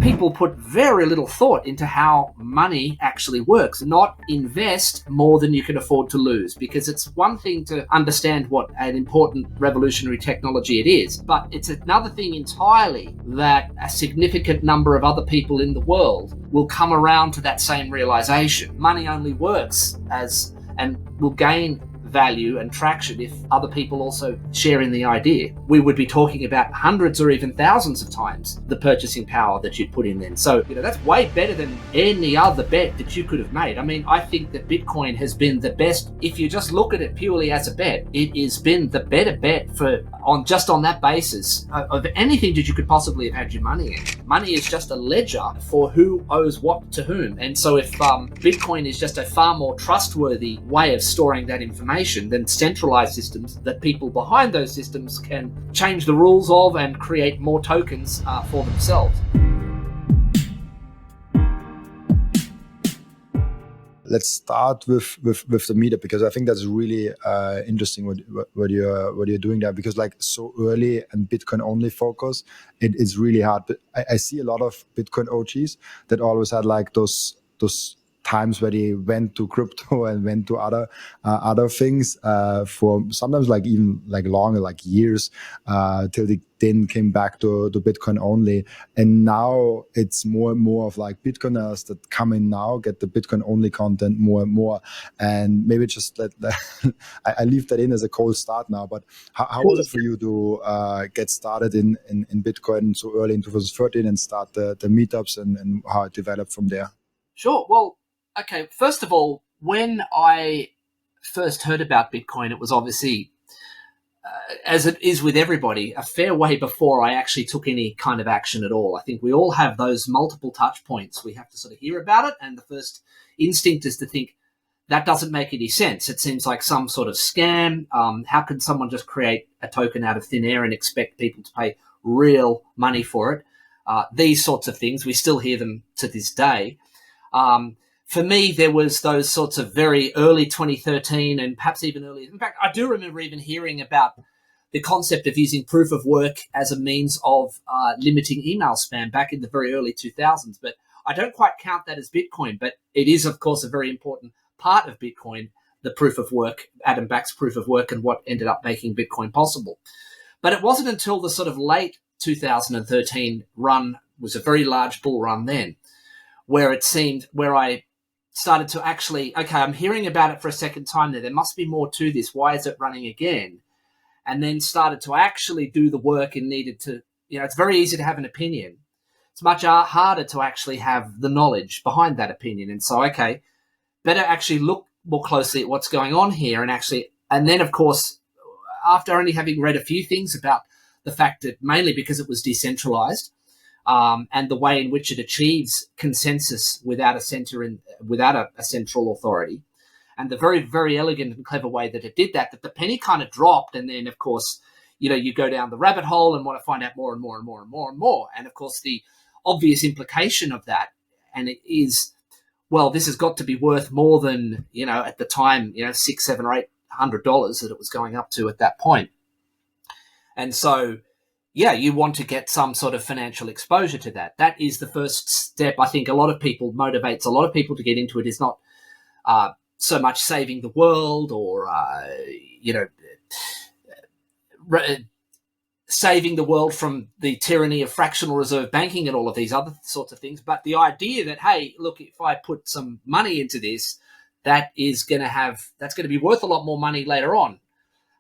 people put very little thought into how money actually works, not invest more than you can afford to lose, because it's one thing to understand what an important revolutionary technology it is, but it's another thing entirely that a significant number of other people in the world will come around to that same realization. Money only works as and will gain value and traction if other people also share in the idea. We would be talking about hundreds or even thousands of times the purchasing power that you'd put in then. So, that's way better than any other bet that you could have made. I mean, I think that Bitcoin has been the best. If you just look at it purely as a bet, it has been the better bet on that basis of anything that you could possibly have had your money in. Money is just a ledger for who owes what to whom. And so if Bitcoin is just a far more trustworthy way of storing that information than centralized systems, that people behind those systems can change the rules of and create more tokens for themselves. Let's start with the meetup, because I think that's really interesting what you're doing there, because like so early and Bitcoin only focus, it is really hard. But I see a lot of Bitcoin OGs that always had like those times where they went to crypto and went to other things for sometimes like even like longer, like years, till they then came back to Bitcoin only. And now it's more and more of like Bitcoiners that come in now, get the Bitcoin only content more and more. And maybe just I leave that in as a cold start now, but how was it for you to get started in Bitcoin so early in 2013 and start the meetups and how it developed from there? Sure. Well, okay, first of all, when I first heard about Bitcoin, it was obviously, as it is with everybody, a fair way before I actually took any kind of action at all. I think we all have those multiple touch points. We have to sort of hear about it, and the first instinct is to think, that doesn't make any sense. It seems like some sort of scam. How can someone just create a token out of thin air and expect people to pay real money for it? These sorts of things, we still hear them to this day. For me, there was those sorts of very early 2013 and perhaps even earlier. In fact, I do remember even hearing about the concept of using proof of work as a means of limiting email spam back in the very early 2000s. But I don't quite count that as Bitcoin, but it is, of course, a very important part of Bitcoin, the proof of work, Adam Back's proof of work, and what ended up making Bitcoin possible. But it wasn't until the sort of late 2013 run, was a very large bull run then, where I started to actually, okay, I'm hearing about it for a second time there must be more to this. Why is it running again? And then started to actually do the work and needed to, it's very easy to have an opinion. It's much harder to actually have the knowledge behind that opinion. And so, okay, better actually look more closely at what's going on here and then of course, after only having read a few things about the fact that mainly because it was decentralized, and the way in which it achieves consensus without a central authority, and the very, very elegant and clever way that it did that the penny kind of dropped. And then, of course, you go down the rabbit hole and want to find out more and more and more and more and more. And, of course, the obvious implication of that, and it is, well, this has got to be worth more than, at the time, $600, $700 or $800 that it was going up to at that point. And so, yeah, you want to get some sort of financial exposure to that. That is the first step. I think motivates a lot of people to get into it is not so much saving the world or, saving the world from the tyranny of fractional reserve banking and all of these other sorts of things. But the idea that, hey, look, if I put some money into this, that's going to be worth a lot more money later on.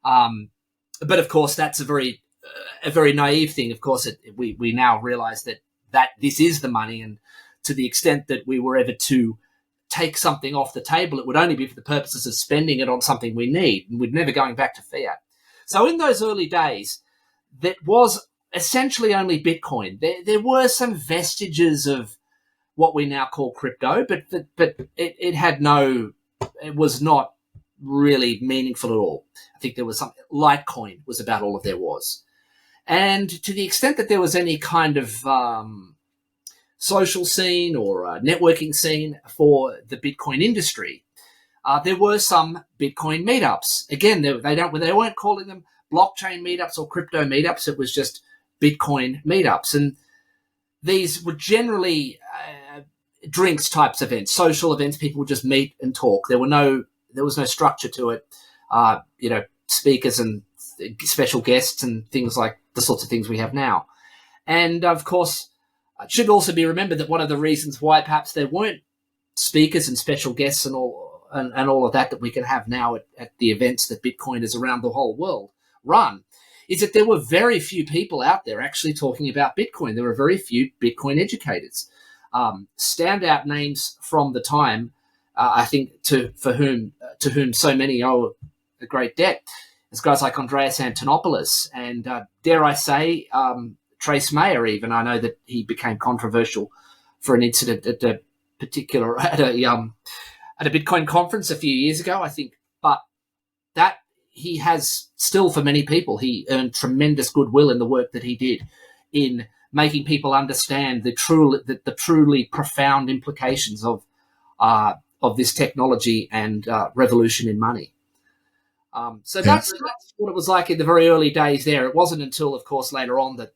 But of course, that's a very naive thing. Of course, we now realize that this is the money, and to the extent that we were ever to take something off the table, it would only be for the purposes of spending it on something we need, and we're never going back to fiat. So in those early days, that was essentially only Bitcoin. There were some vestiges of what we now call crypto, but it was not really meaningful at all. I think there was some Litecoin was about all of there was. And to the extent that there was any kind of social scene or networking scene for the Bitcoin industry, there were some Bitcoin meetups. Again, they weren't calling them blockchain meetups or crypto meetups. It was just Bitcoin meetups. And these were generally drinks types events, social events. People would just meet and talk. There was no structure to it. Speakers and special guests and things like the sorts of things we have now. And of course, it should also be remembered that one of the reasons why perhaps there weren't speakers and special guests and all of that we can have now at the events that Bitcoiners around the whole world run, is that there were very few people out there actually talking about Bitcoin. There were very few Bitcoin educators. Standout names from the time, I think, to whom so many owe a great debt, is guys like Andreas Antonopoulos and dare I say Trace Mayer. Even I know that he became controversial for an incident at a Bitcoin conference a few years ago, I think. But that he has still, for many people, he earned tremendous goodwill in the work that he did in making people understand the truly profound implications of this technology and revolution in money. So that's what it was like in the very early days there. It wasn't until, of course, later on that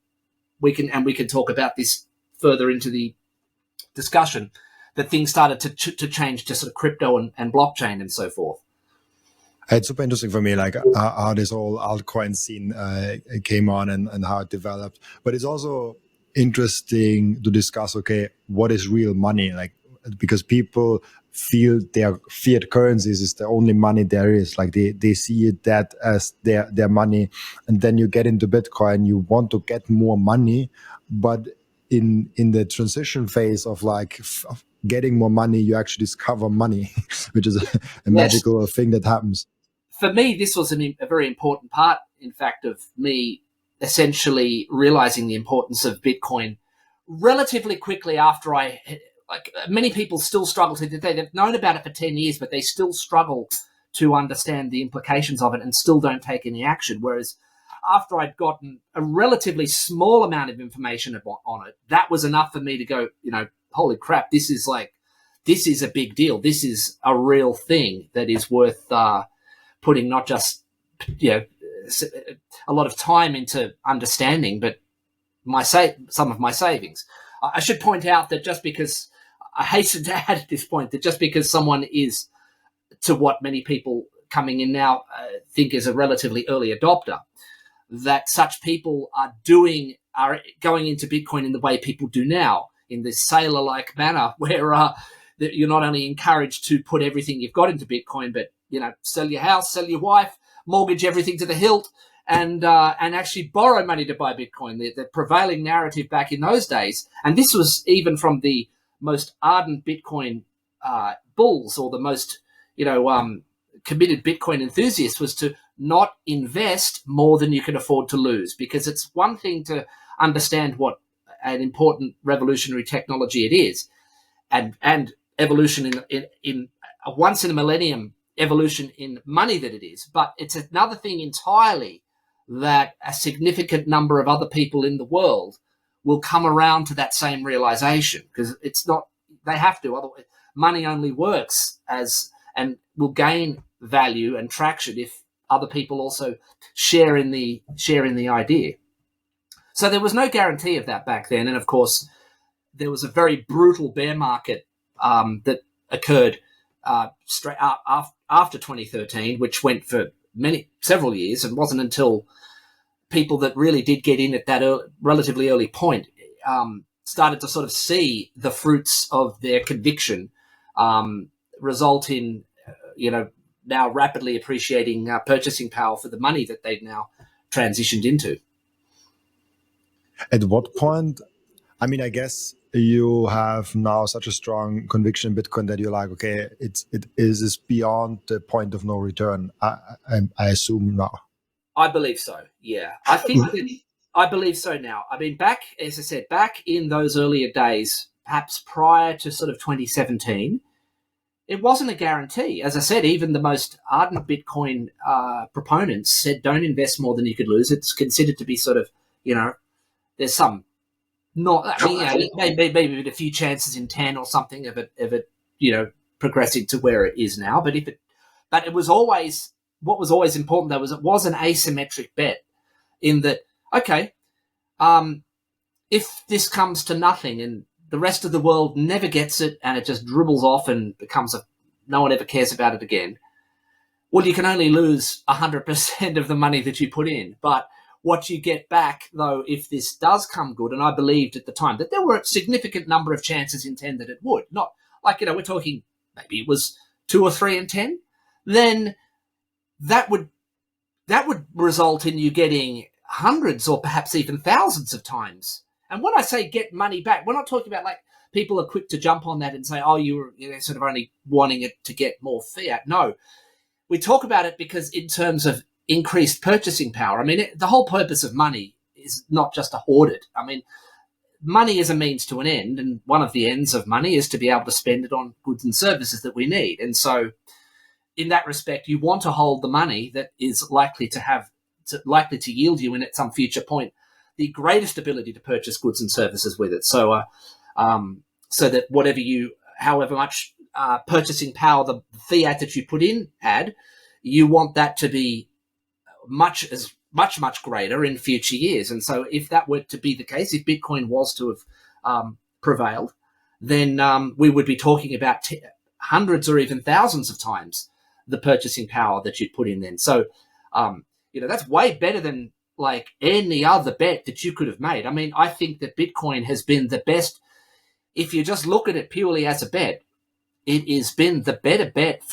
we can talk about this further into the discussion, that things started to change to sort of crypto and blockchain and so forth. It's super interesting for me, like how this whole altcoin scene came on and how it developed. But it's also interesting to discuss, okay, what is real money? Like, because people feel their fiat currencies is the only money there is. Like they see it that as their money. And then you get into Bitcoin, you want to get more money, but in the transition phase of getting more money, you actually discover money, which is a magical thing that happens. For me, this was a very important part, in fact, of me essentially realizing the importance of Bitcoin relatively quickly after many people still struggle to today. They've known about it for 10 years, but they still struggle to understand the implications of it and still don't take any action. Whereas after I'd gotten a relatively small amount of information on it, that was enough for me to go, holy crap, this is a big deal. This is a real thing that is worth putting not just a lot of time into understanding, but some of my savings. I should point out that just because I hasten to add at this point that just because someone is, to what many people coming in now think is a relatively early adopter, that such people are going into Bitcoin in the way people do now, in this sailor-like manner, where you're not only encouraged to put everything you've got into Bitcoin, but sell your house, sell your wife, mortgage everything to the hilt, and actually borrow money to buy Bitcoin. The prevailing narrative back in those days, and this was even from the most ardent Bitcoin bulls or the most committed Bitcoin enthusiasts, was to not invest more than you can afford to lose, because it's one thing to understand what an important revolutionary technology it is, and evolution in a once in a millennium evolution in money that it is, but it's another thing entirely that a significant number of other people in the world will come around to that same realization, because it's not, they have to, otherwise money only works and will gain value and traction if other people also share in the idea. So there was no guarantee of that back then, and of course there was a very brutal bear market that occurred straight after 2013, which went for several years, and wasn't until people that really did get in at that relatively early point started to sort of see the fruits of their conviction result in now rapidly appreciating purchasing power for the money that they've now transitioned into. At what point, I mean, I guess you have now such a strong conviction in Bitcoin that you're like, okay, it is beyond the point of no return. I assume now. I believe so. Yeah, I think that I believe so now. I mean, as I said, back in those earlier days, perhaps prior to sort of 2017, it wasn't a guarantee. As I said, even the most ardent Bitcoin proponents said, don't invest more than you could lose. It's considered to be sort of, there's some, not, I mean, maybe a few chances in 10 or something of it, progressing to where it is now. But it was always, what was always important though was it was an asymmetric bet, in that, okay, if this comes to nothing and the rest of the world never gets it and it just dribbles off and becomes no one ever cares about it again, well, you can only lose 100% of the money that you put in. But what you get back, though, if this does come good, and I believed at the time that there were a significant number of chances in 10 that it would, not like, we're talking maybe it was 2 or 3 in 10, then that would result in you getting hundreds or perhaps even thousands of times. And when I say get money back, we're not talking about like people are quick to jump on that and say, oh, you're sort of only wanting it to get more fiat. No, we talk about it because in terms of increased purchasing power, I mean, the whole purpose of money is not just to hoard it. I mean, money is a means to an end, and one of the ends of money is to be able to spend it on goods and services that we need. And so in that respect, you want to hold the money that is likely to yield you in at some future point the greatest ability to purchase goods and services with it. So so that however much purchasing power the fiat that you put in had, you want that to be much greater in future years. And so if that were to be the case, if Bitcoin was to have prevailed, then we would be talking about hundreds or even thousands of times the purchasing power that you put in then. So, that's way better than like any other bet that you could have made. I mean, I think that Bitcoin has been the best. If you just look at it purely as a bet, it has been the better bet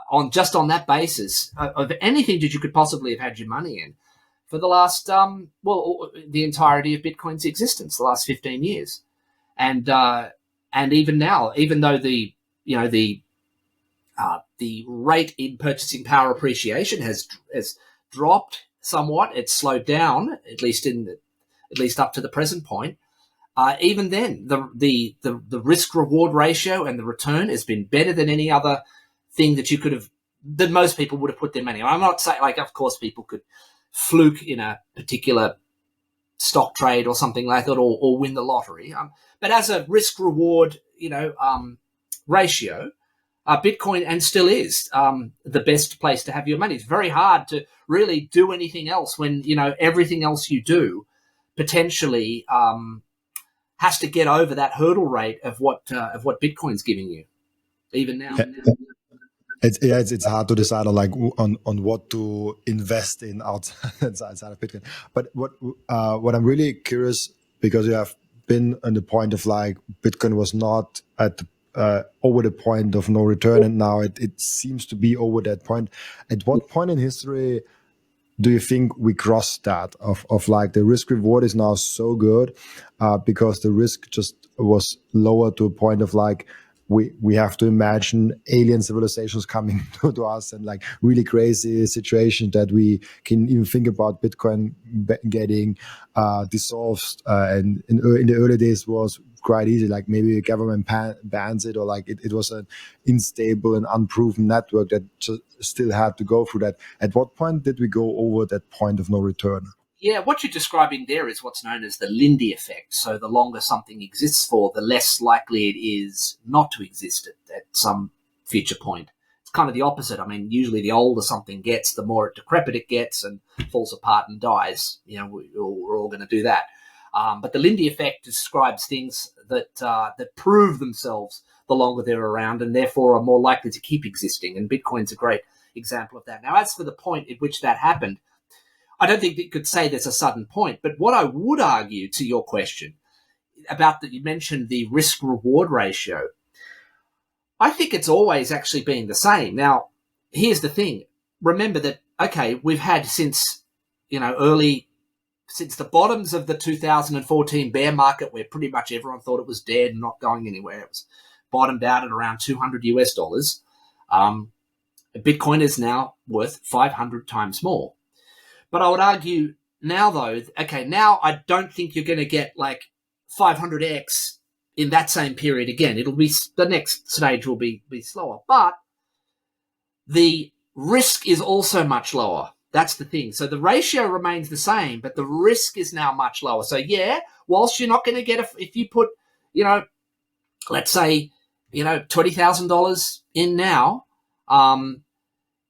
on that basis of anything that you could possibly have had your money in for the last, the entirety of Bitcoin's existence, the last 15 years. And even now, even though the rate in purchasing power appreciation has dropped somewhat, it's slowed down, at least up to the present point. Even then, the risk reward ratio and the return has been better than any other thing that most people would have put their money on. I'm not saying, like, of course, people could fluke in a particular stock trade or something like that, or win the lottery. But as a risk reward, ratio, Bitcoin and still is the best place to have your money. It's very hard to really do anything else when everything else you do potentially has to get over that hurdle rate of what Bitcoin's giving you, even now. It's hard to decide on what to invest in outside of Bitcoin. But what I'm really curious, because you have been on the point of like Bitcoin was not at over the point of no return, and now it seems to be over that point. At what point in history do you think we crossed that of like the risk reward is now so good because the risk just was lower to a point of like we have to imagine alien civilizations coming to us and like really crazy situation that we can even think about Bitcoin getting dissolved, and in the early days was quite easy, like maybe a government bans it, or like it was an unstable and unproven network that just still had to go through that. At what point did we go over that point of no return? Yeah, what you're describing there is what's known as the Lindy effect. So the longer something exists for, the less likely it is not to exist at some future point. It's kind of the opposite. I mean, usually the older something gets, the more decrepit it gets and falls apart and dies. We're all going to do that. But the Lindy effect describes things that prove themselves the longer they're around, and therefore are more likely to keep existing. And Bitcoin's a great example of that. Now, as for the point at which that happened, I don't think you could say there's a sudden point. But what I would argue to your question about that, you mentioned the risk-reward ratio, I think it's always actually been the same. Now, here's the thing. Remember that, okay, we've had since the bottoms of the 2014 bear market, where pretty much everyone thought it was dead and not going anywhere. It was bottomed out at around $200. Bitcoin is now worth 500 times more. But I would argue now, though, okay, now I don't think you're going to get like 500x in that same period again. It'll be, the next stage will be slower. But the risk is also much lower. That's the thing. So the ratio remains the same, but the risk is now much lower. So yeah, whilst you're not going to get if you put, let's say, $20,000 in now,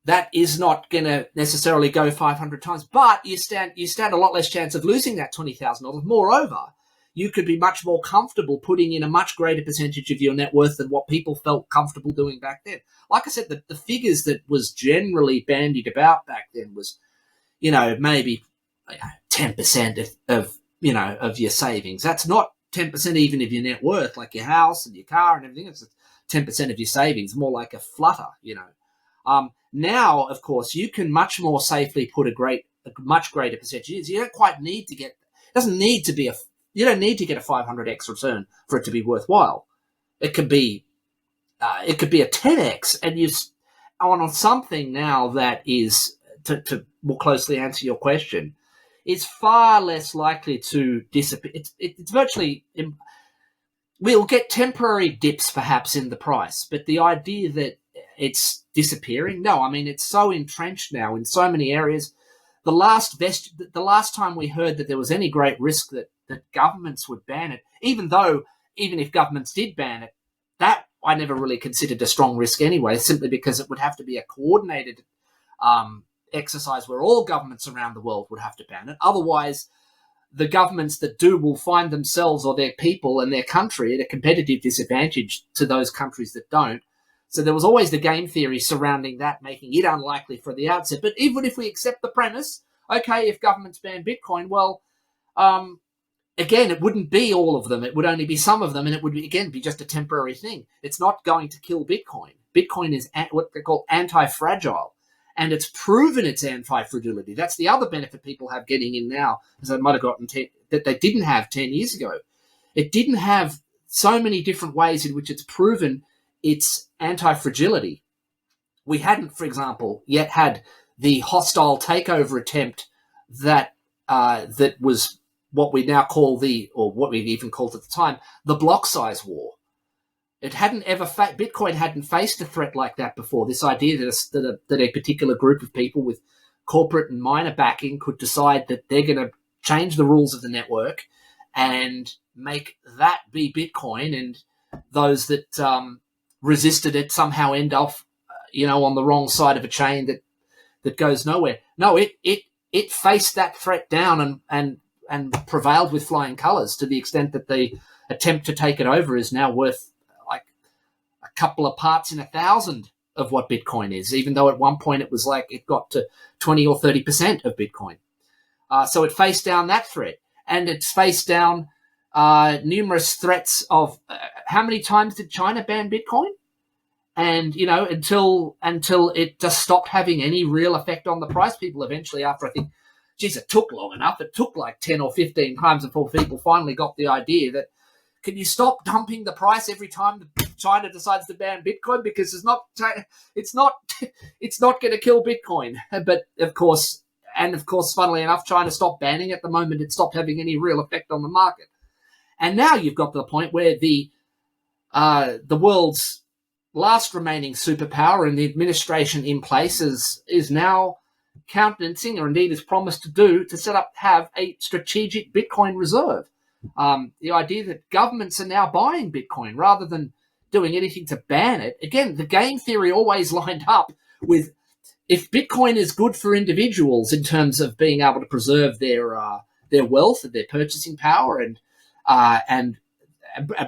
that is not going to necessarily go 500 times, but you stand a lot less chance of losing that $20,000. Moreover, you could be much more comfortable putting in a much greater percentage of your net worth than what people felt comfortable doing back then. Like I said, the figures that was generally bandied about back then was, maybe 10% of your savings. That's not 10% even of your net worth, like your house and your car and everything. It's 10% of your savings, more like a flutter, Now, of course, you can much more safely put a much greater percentage. You don't quite need to you don't need to get a 500x return for it to be worthwhile. It could be a 10x, and you on something now that is, to more closely answer your question, is far less likely to disappear. It's virtually. We'll get temporary dips perhaps in the price, but the idea that it's disappearing, no. I mean, it's so entrenched now in so many areas. The last time we heard that there was any great risk that governments would ban it, even if governments did ban it, that I never really considered a strong risk anyway, simply because it would have to be a coordinated exercise where all governments around the world would have to ban it. Otherwise, the governments that do will find themselves or their people and their country at a competitive disadvantage to those countries that don't. So there was always the game theory surrounding that, making it unlikely for the outset. But even if we accept the premise, okay, if governments ban Bitcoin, well, again, it wouldn't be all of them. It would only be some of them, and it would, again, be just a temporary thing. It's not going to kill Bitcoin. Bitcoin is what they call anti-fragile, and it's proven its anti-fragility. That's the other benefit people have getting in now, as they might have gotten that they didn't have 10 years ago. It didn't have so many different ways in which it's proven its anti-fragility. We hadn't, for example, yet had the hostile takeover attempt that was what we now call or what we even called at the time, the block size war. It hadn't ever Bitcoin hadn't faced a threat like that before. This idea that a particular group of people with corporate and miner backing could decide that they're going to change the rules of the network and make that be Bitcoin, and those that resisted it somehow end off, on the wrong side of a chain that goes nowhere. No, it faced that threat down and prevailed with flying colours, to the extent that the attempt to take it over is now worth like a couple of parts in 1,000 of what Bitcoin is, even though at one point it was like it got to 20 or 30% of Bitcoin. So it faced down that threat, and it's faced down numerous threats of how many times did China ban Bitcoin? And, until it just stopped having any real effect on the price, people eventually, after I think, it took long enough. It took like 10 or 15 times before people finally got the idea that, can you stop dumping the price every time China decides to ban Bitcoin? Because it's not going to kill Bitcoin. But of course, funnily enough, China stopped banning it the moment it stopped having any real effect on the market. And now you've got to the point where the world's last remaining superpower and the administration in place is now countenancing, or indeed is promised to have a strategic Bitcoin reserve. The idea that governments are now buying Bitcoin rather than doing anything to ban it. Again, the game theory always lined up with, if Bitcoin is good for individuals in terms of being able to preserve their wealth and their purchasing power and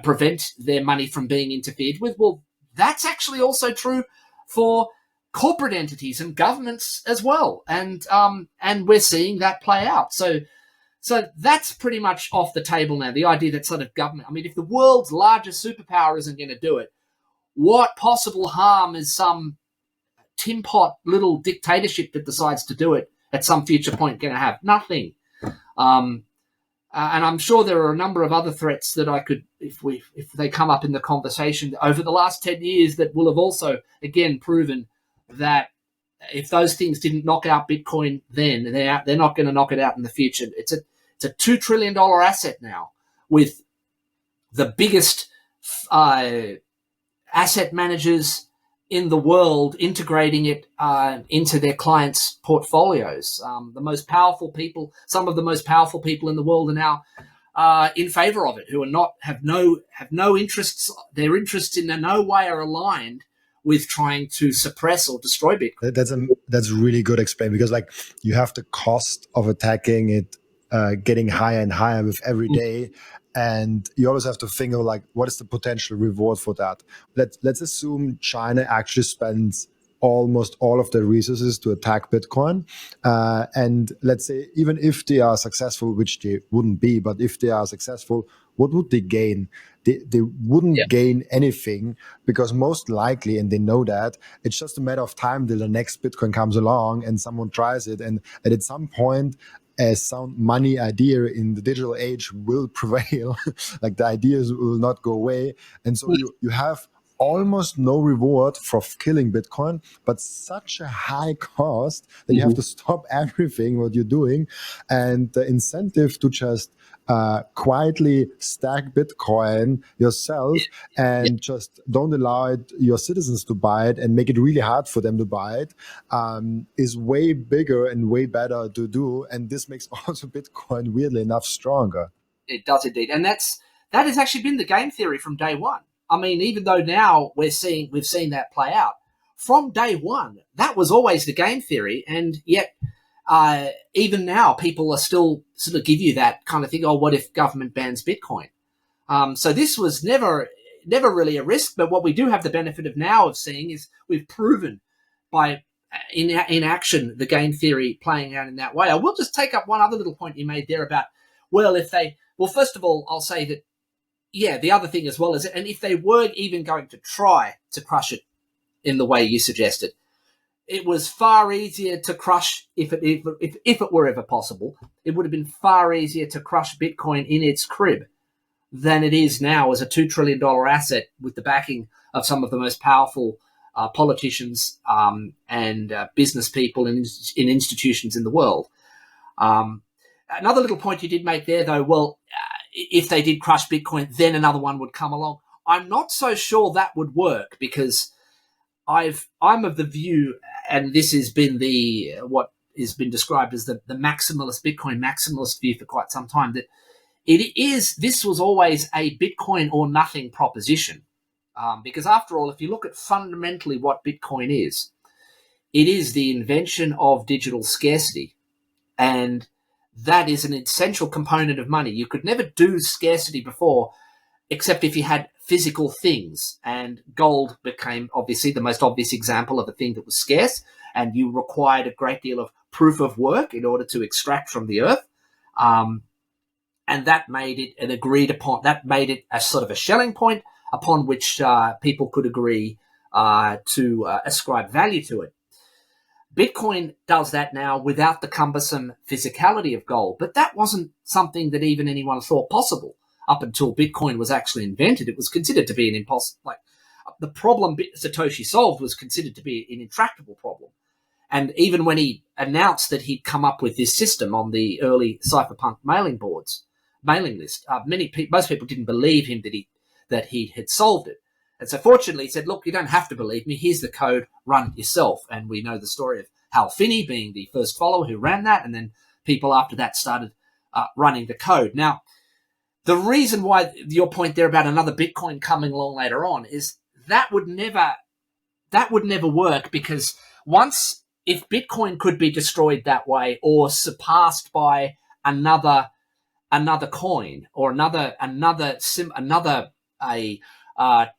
prevent their money from being interfered with, well, that's actually also true for corporate entities and governments as well, and we're seeing that play out. So that's pretty much off the table now. The idea that sort of government, I mean, if the world's largest superpower isn't going to do it, what possible harm is some tin pot little dictatorship that decides to do it at some future point going to have? Nothing. And I'm sure there are a number of other threats that I could, if they come up in the conversation over the last 10 years, that will have also, again, proven that if those things didn't knock out Bitcoin then, they're not going to knock it out in the future. It's a $2 trillion asset now, with the biggest asset managers in the world integrating it into their clients' portfolios. The most powerful people, some of the most powerful people in the world, are now in favor of it, who have no interests. Their interests in no way are aligned with trying to suppress or destroy Bitcoin. That's really good explained, because like you have the cost of attacking it getting higher and higher with every day, And you always have to think of like, what is the potential reward for that? Let's assume China actually spends almost all of their resources to attack Bitcoin. And let's say, even if they are successful, which they wouldn't be, but if they are successful, what would they gain? They wouldn't gain anything, because most likely, and they know that, it's just a matter of time till the next Bitcoin comes along and someone tries it. And at some point, a sound money idea in the digital age will prevail. Like, the ideas will not go away. And so you have almost no reward for killing Bitcoin, but such a high cost that you have to stop everything what you're doing. And the incentive to just quietly stack Bitcoin yourself and just don't allow your citizens to buy it and make it really hard for them to buy it, is way bigger and way better to do. And this makes also Bitcoin, weirdly enough, stronger. It does indeed. And that has actually been the game theory from day one. I mean, even though now we've seen that play out, from day one, that was always the game theory. And yet, even now, people are still sort of give you that kind of thing. Oh, what if government bans Bitcoin? So this was never really a risk. But what we do have the benefit of now of seeing is we've proven by in action the game theory playing out in that way. I will just take up one other little point you made there about, first of all, I'll say that, the other thing as well is, and if they were even going to try to crush it in the way you suggested, it was far easier to crush, if it were ever possible, it would have been far easier to crush Bitcoin in its crib than it is now as a $2 trillion asset with the backing of some of the most powerful politicians and business people in institutions in the world. Another little point you did make there, though, if they did crush Bitcoin, then another one would come along. I'm not so sure that would work, because I'm of the view, and this has been what has been described as the maximalist Bitcoin maximalist view for quite some time, that this was always a Bitcoin or nothing proposition. Because after all, if you look at fundamentally what Bitcoin is, it is the invention of digital scarcity. And that is an essential component of money. You could never do scarcity before, except if you had physical things. And gold became obviously the most obvious example of a thing that was scarce, and you required a great deal of proof of work in order to extract from the earth. And that made it that made it a sort of a Schelling point upon which people could agree to ascribe value to it. Bitcoin does that now without the cumbersome physicality of gold, but that wasn't something that even anyone thought possible up until Bitcoin was actually invented. It was considered to be an impossible, the problem Satoshi solved was considered to be an intractable problem. And even when he announced that he'd come up with this system on the early cypherpunk mailing list, most people didn't believe him that he had solved it. And so fortunately he said, look, you don't have to believe me. Here's the code, run it yourself. And we know the story of Hal Finney being the first follower who ran that. And then people after that started running the code. Now, the reason why your point there about another Bitcoin coming along later on is that would never work, because if Bitcoin could be destroyed that way or surpassed by another coin or another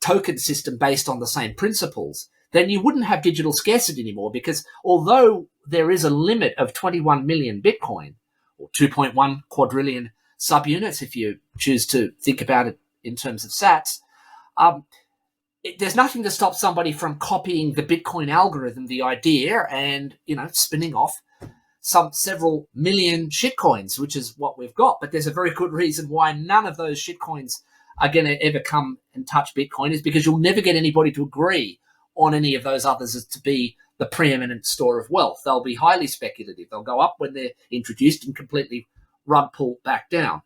token system based on the same principles, then you wouldn't have digital scarcity anymore, because although there is a limit of 21 million Bitcoin, or 2.1 quadrillion subunits, if you choose to think about it in terms of sats, there's nothing to stop somebody from copying the Bitcoin algorithm, the idea, and spinning off several million shitcoins, which is what we've got. But there's a very good reason why none of those shitcoins are going to ever come and touch Bitcoin, is because you'll never get anybody to agree on any of those others as to be the preeminent store of wealth. They'll be highly speculative. They'll go up when they're introduced and completely pull back down,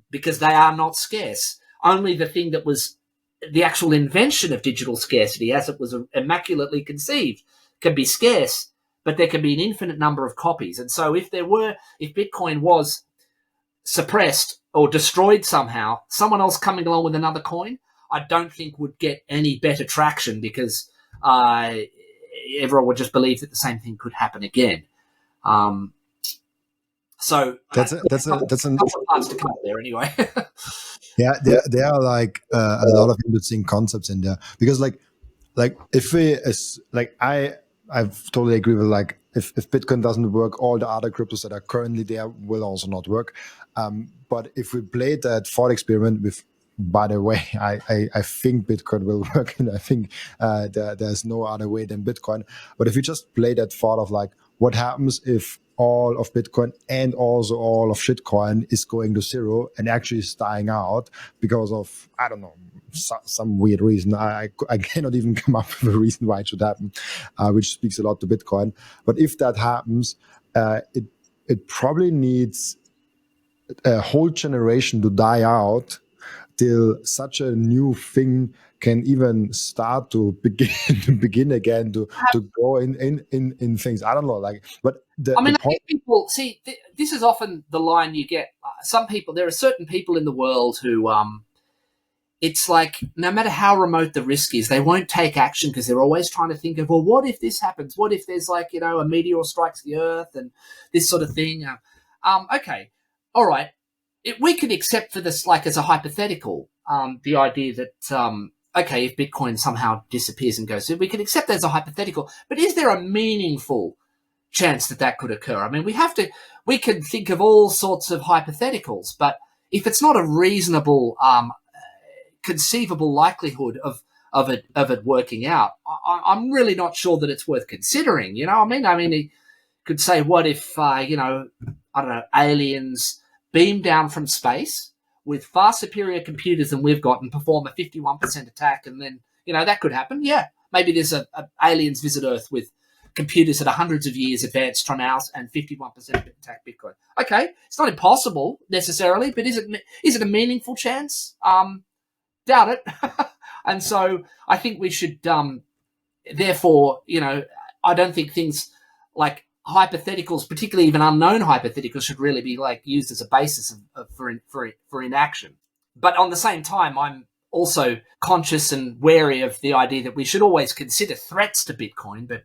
because they are not scarce. Only the thing that was the actual invention of digital scarcity, as it was immaculately conceived, can be scarce, but there can be an infinite number of copies. And so if Bitcoin was suppressed or destroyed somehow, someone else coming along with another coin, I don't think would get any better traction, because everyone would just believe that the same thing could happen again. So That's a an couple of parts to cover there anyway. yeah. There are like a lot of interesting concepts in there because like if we is like I've totally agree with like if Bitcoin doesn't work, all the other cryptos that are currently there will also not work. But if we play that thought experiment with, by the way, I think Bitcoin will work, and I think there's no other way than Bitcoin. But if you just play that thought of like, what happens if all of Bitcoin and also all of shitcoin is going to zero and actually is dying out because of, I don't know, some weird reason. I cannot even come up with a reason why it should happen, which speaks a lot to Bitcoin. But if that happens, it probably needs a whole generation to die out till such a new thing can even start to begin again to go in things. I don't know, like, but I the mean, I point. think people see this is often the line you get. Some people, there are certain people in the world who, it's like no matter how remote the risk is, they won't take action because they're always trying to think of, well, what if this happens? What if there's like a meteor strikes the Earth and this sort of thing? Okay, all right, we could accept for this like as a hypothetical, the idea that okay, if Bitcoin somehow disappears and goes, we could accept that as a hypothetical. But is there a meaningful chance that that could occur? I mean, we can think of all sorts of hypotheticals, but if it's not a reasonable, conceivable likelihood of it working out, I'm really not sure that it's worth considering. You know what I mean? I mean, he could say, what if I don't know, aliens beam down from space with far superior computers than we've got and perform a 51% attack, and then that could happen. Yeah, maybe there's a aliens visit Earth with computers that are hundreds of years advanced from ours and 51% attack Bitcoin. Okay, it's not impossible necessarily, but is it a meaningful chance? Doubt it. And so I think we should, therefore, I don't think things like hypotheticals, particularly even unknown hypotheticals, should really be like used as a basis for inaction. But on the same time, I'm also conscious and wary of the idea that we should always consider threats to Bitcoin. But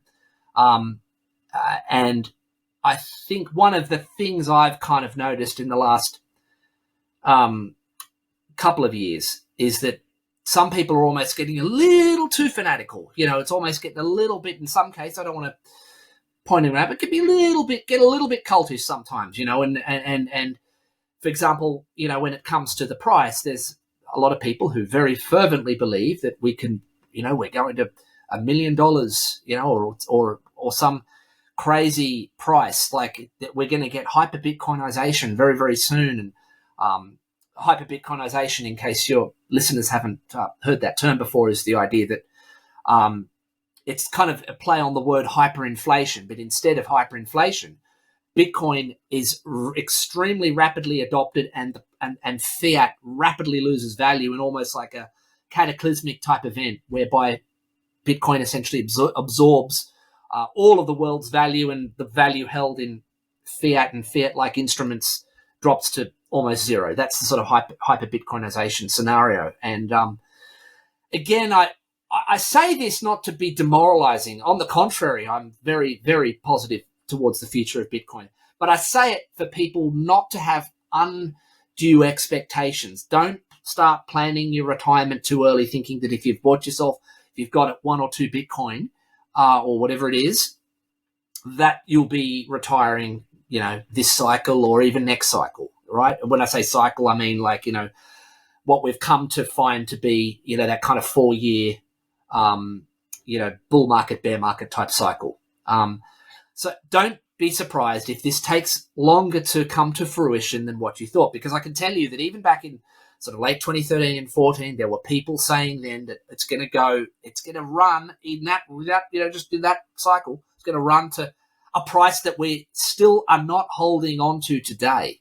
and I think one of the things I've kind of noticed in the last couple of years is that some people are almost getting a little too fanatical. It's almost getting a little bit, in some cases, I don't want to point it out, but get a little bit cultish sometimes, and for example, when it comes to the price, there's a lot of people who very fervently believe that we can, we're going to $1 million, or some crazy price, like that we're going to get hyper Bitcoinization very, very soon. And hyper Bitcoinization, in case your listeners haven't heard that term before, is the idea that it's kind of a play on the word hyperinflation, but instead of hyperinflation, Bitcoin is extremely rapidly adopted, and fiat rapidly loses value in almost like a cataclysmic type event, whereby Bitcoin essentially absorbs all of the world's value, and the value held in fiat and fiat-like instruments drops to almost zero. That's the sort of hyper Bitcoinization scenario. And again, I say this not to be demoralizing. On the contrary, I'm very, very positive towards the future of Bitcoin. But I say it for people not to have undue expectations. Don't start planning your retirement too early, thinking that if you've got 1 or 2 Bitcoin or whatever it is, that you'll be retiring, this cycle or even next cycle, right? When I say cycle, I mean like, what we've come to find to be, that kind of 4-year, bull market, bear market type cycle. So don't be surprised if this takes longer to come to fruition than what you thought, because I can tell you that even back in sort of late 2013 and 14, there were people saying then that it's going to run in that, just in that cycle, it's going to run to a price that we still are not holding on to today.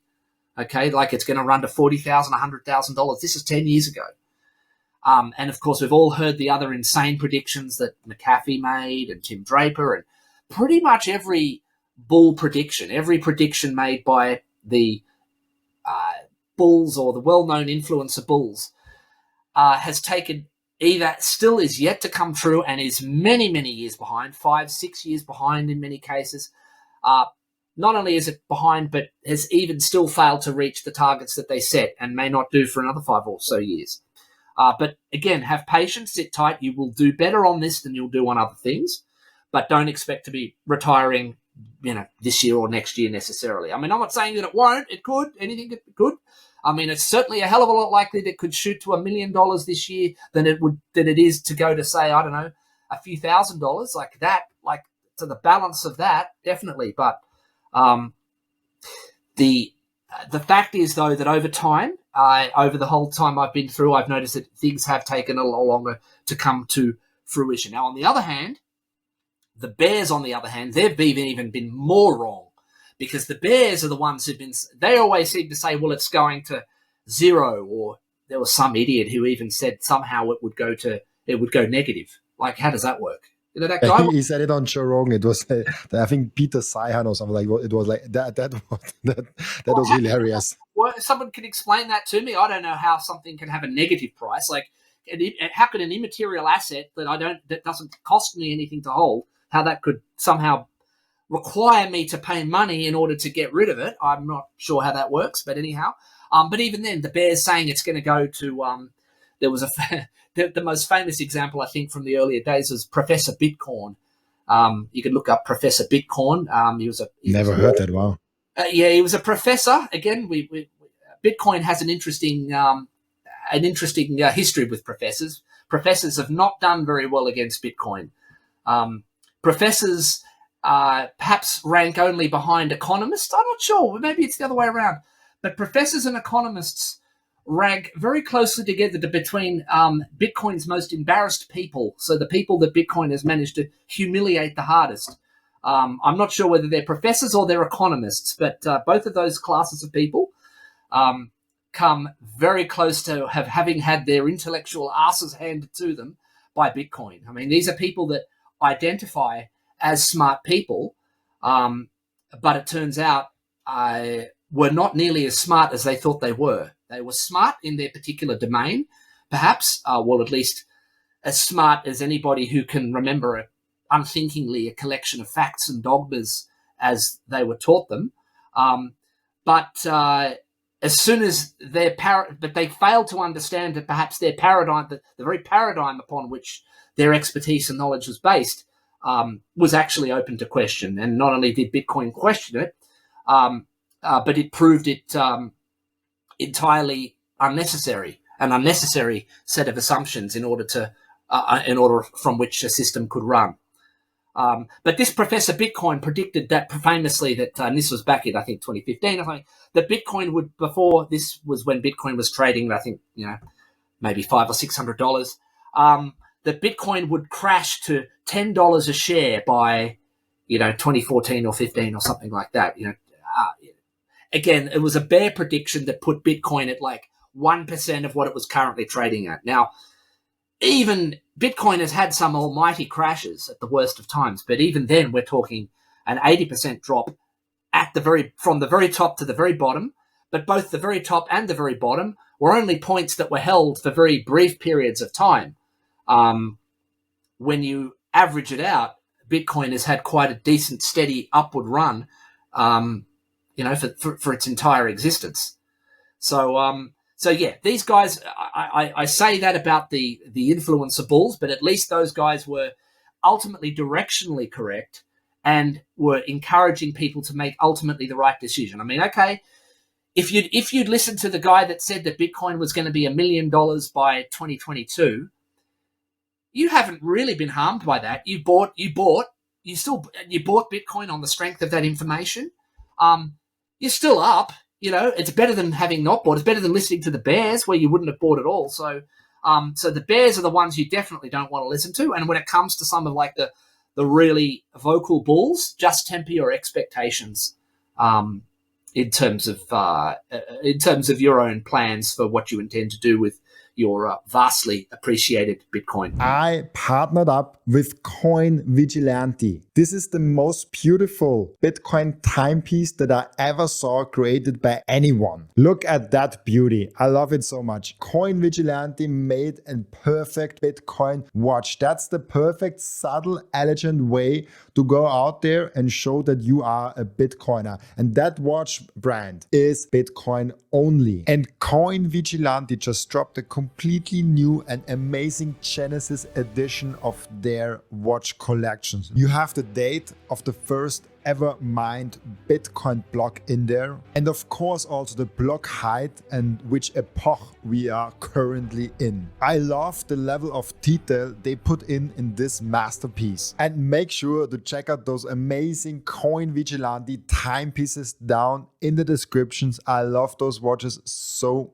Okay, like it's going to run to $40,000, $100,000. This is 10 years ago. And of course, we've all heard the other insane predictions that McAfee made and Tim Draper, and pretty much every bull prediction, every prediction made by the bulls or the well-known influencer bulls has taken, either still is yet to come true and is many, many years behind, 5, 6 years behind in many cases. not only is it behind, but has even still failed to reach the targets that they set and may not do for another 5 or so years. But again, have patience, sit tight. You will do better on this than you'll do on other things, but don't expect to be retiring, this year or next year necessarily. I mean, I'm not saying that it won't. It could. Anything could. I mean, it's certainly a hell of a lot likely that it could shoot to $1 million this year than it is to go to, say, I don't know, a few $1,000s like that, like to the balance of that, definitely. But the fact is, though, that over time, over the whole time I've been through, I've noticed that things have taken a lot longer to come to fruition. Now, on the other hand, the bears, on the other hand, they've even been more wrong, because the bears are the ones they always seem to say, well, it's going to zero, or there was some idiot who even said somehow it would go negative. Like, how does that work? That guy. He said it on Joe Rogan. It was, I think, Peter Seihan or something like. It was like that. That was hilarious. Well, someone can explain that to me. I don't know how something can have a negative price. Like, how could an immaterial asset that doesn't cost me anything to hold, how that could somehow require me to pay money in order to get rid of it? I'm not sure how that works, but anyhow. But even then, the bear's saying it's going to go to. There was the most famous example, I think, from the earlier days was Professor Bitcoin. You could look up Professor Bitcoin. Never heard that. Wow. He was a professor. Again, Bitcoin has an interesting history with professors. Professors have not done very well against Bitcoin. Professors perhaps rank only behind economists. I'm not sure. Maybe it's the other way around. But professors and economists rank very closely together between Bitcoin's most embarrassed people. So the people that Bitcoin has managed to humiliate the hardest. I'm not sure whether they're professors or they're economists, but both of those classes of people come very close to having had their intellectual asses handed to them by Bitcoin. I mean, these are people that identify as smart people, but it turns out were not nearly as smart as they thought they were. They were smart in their particular domain, perhaps, at least as smart as anybody who can remember unthinkingly a collection of facts and dogmas as they were taught them. But as soon as but they failed to understand that perhaps their paradigm, the very paradigm upon which their expertise and knowledge was based, was actually open to question. And not only did Bitcoin question it, but it proved it entirely unnecessary, an unnecessary set of assumptions in order from which a system could run. But this Professor Bitcoin predicted that famously that, and this was back in, I think, 2015, I think, that Bitcoin would, before this was when Bitcoin was trading, I think, maybe $500 or $600, that Bitcoin would crash to $10 a share by, 2014 or 15 or something like that. Again, it was a bear prediction that put Bitcoin at like 1% of what it was currently trading at. Now, even Bitcoin has had some almighty crashes at the worst of times, but even then we're talking an 80% drop from the very top to the very bottom. But both the very top and the very bottom were only points that were held for very brief periods of time. When you average it out, Bitcoin has had quite a decent, steady upward run, for its entire existence. So yeah, these guys, I say that about the influencer bulls, but at least those guys were ultimately directionally correct and were encouraging people to make ultimately the right decision. I mean, okay, if you'd listened to the guy that said that Bitcoin was going to be $1 million by 2022, you haven't really been harmed by that. You bought Bitcoin on the strength of that information. You're still up. It's better than having not bought. It's better than listening to the bears where you wouldn't have bought at all. So the bears are the ones you definitely don't want to listen to. And when it comes to some of like the really vocal bulls, just temper your expectations in terms of your own plans for what you intend to do with your vastly appreciated Bitcoin? I partnered up with Coin Vigilante. This is the most beautiful Bitcoin timepiece that I ever saw created by anyone. Look at that beauty. I love it so much. Coin Vigilante made a perfect Bitcoin watch. That's the perfect, subtle, elegant way to go out there and show that you are a Bitcoiner. And that watch brand is Bitcoin only. And Coin Vigilante just dropped a completely new and amazing Genesis edition of their watch collections. You have the date of the first ever mined Bitcoin block in there. And of course also the block height and which epoch we are currently in. I love the level of detail they put in this masterpiece. And make sure to check out those amazing Coin Vigilante timepieces down in the descriptions. I love those watches so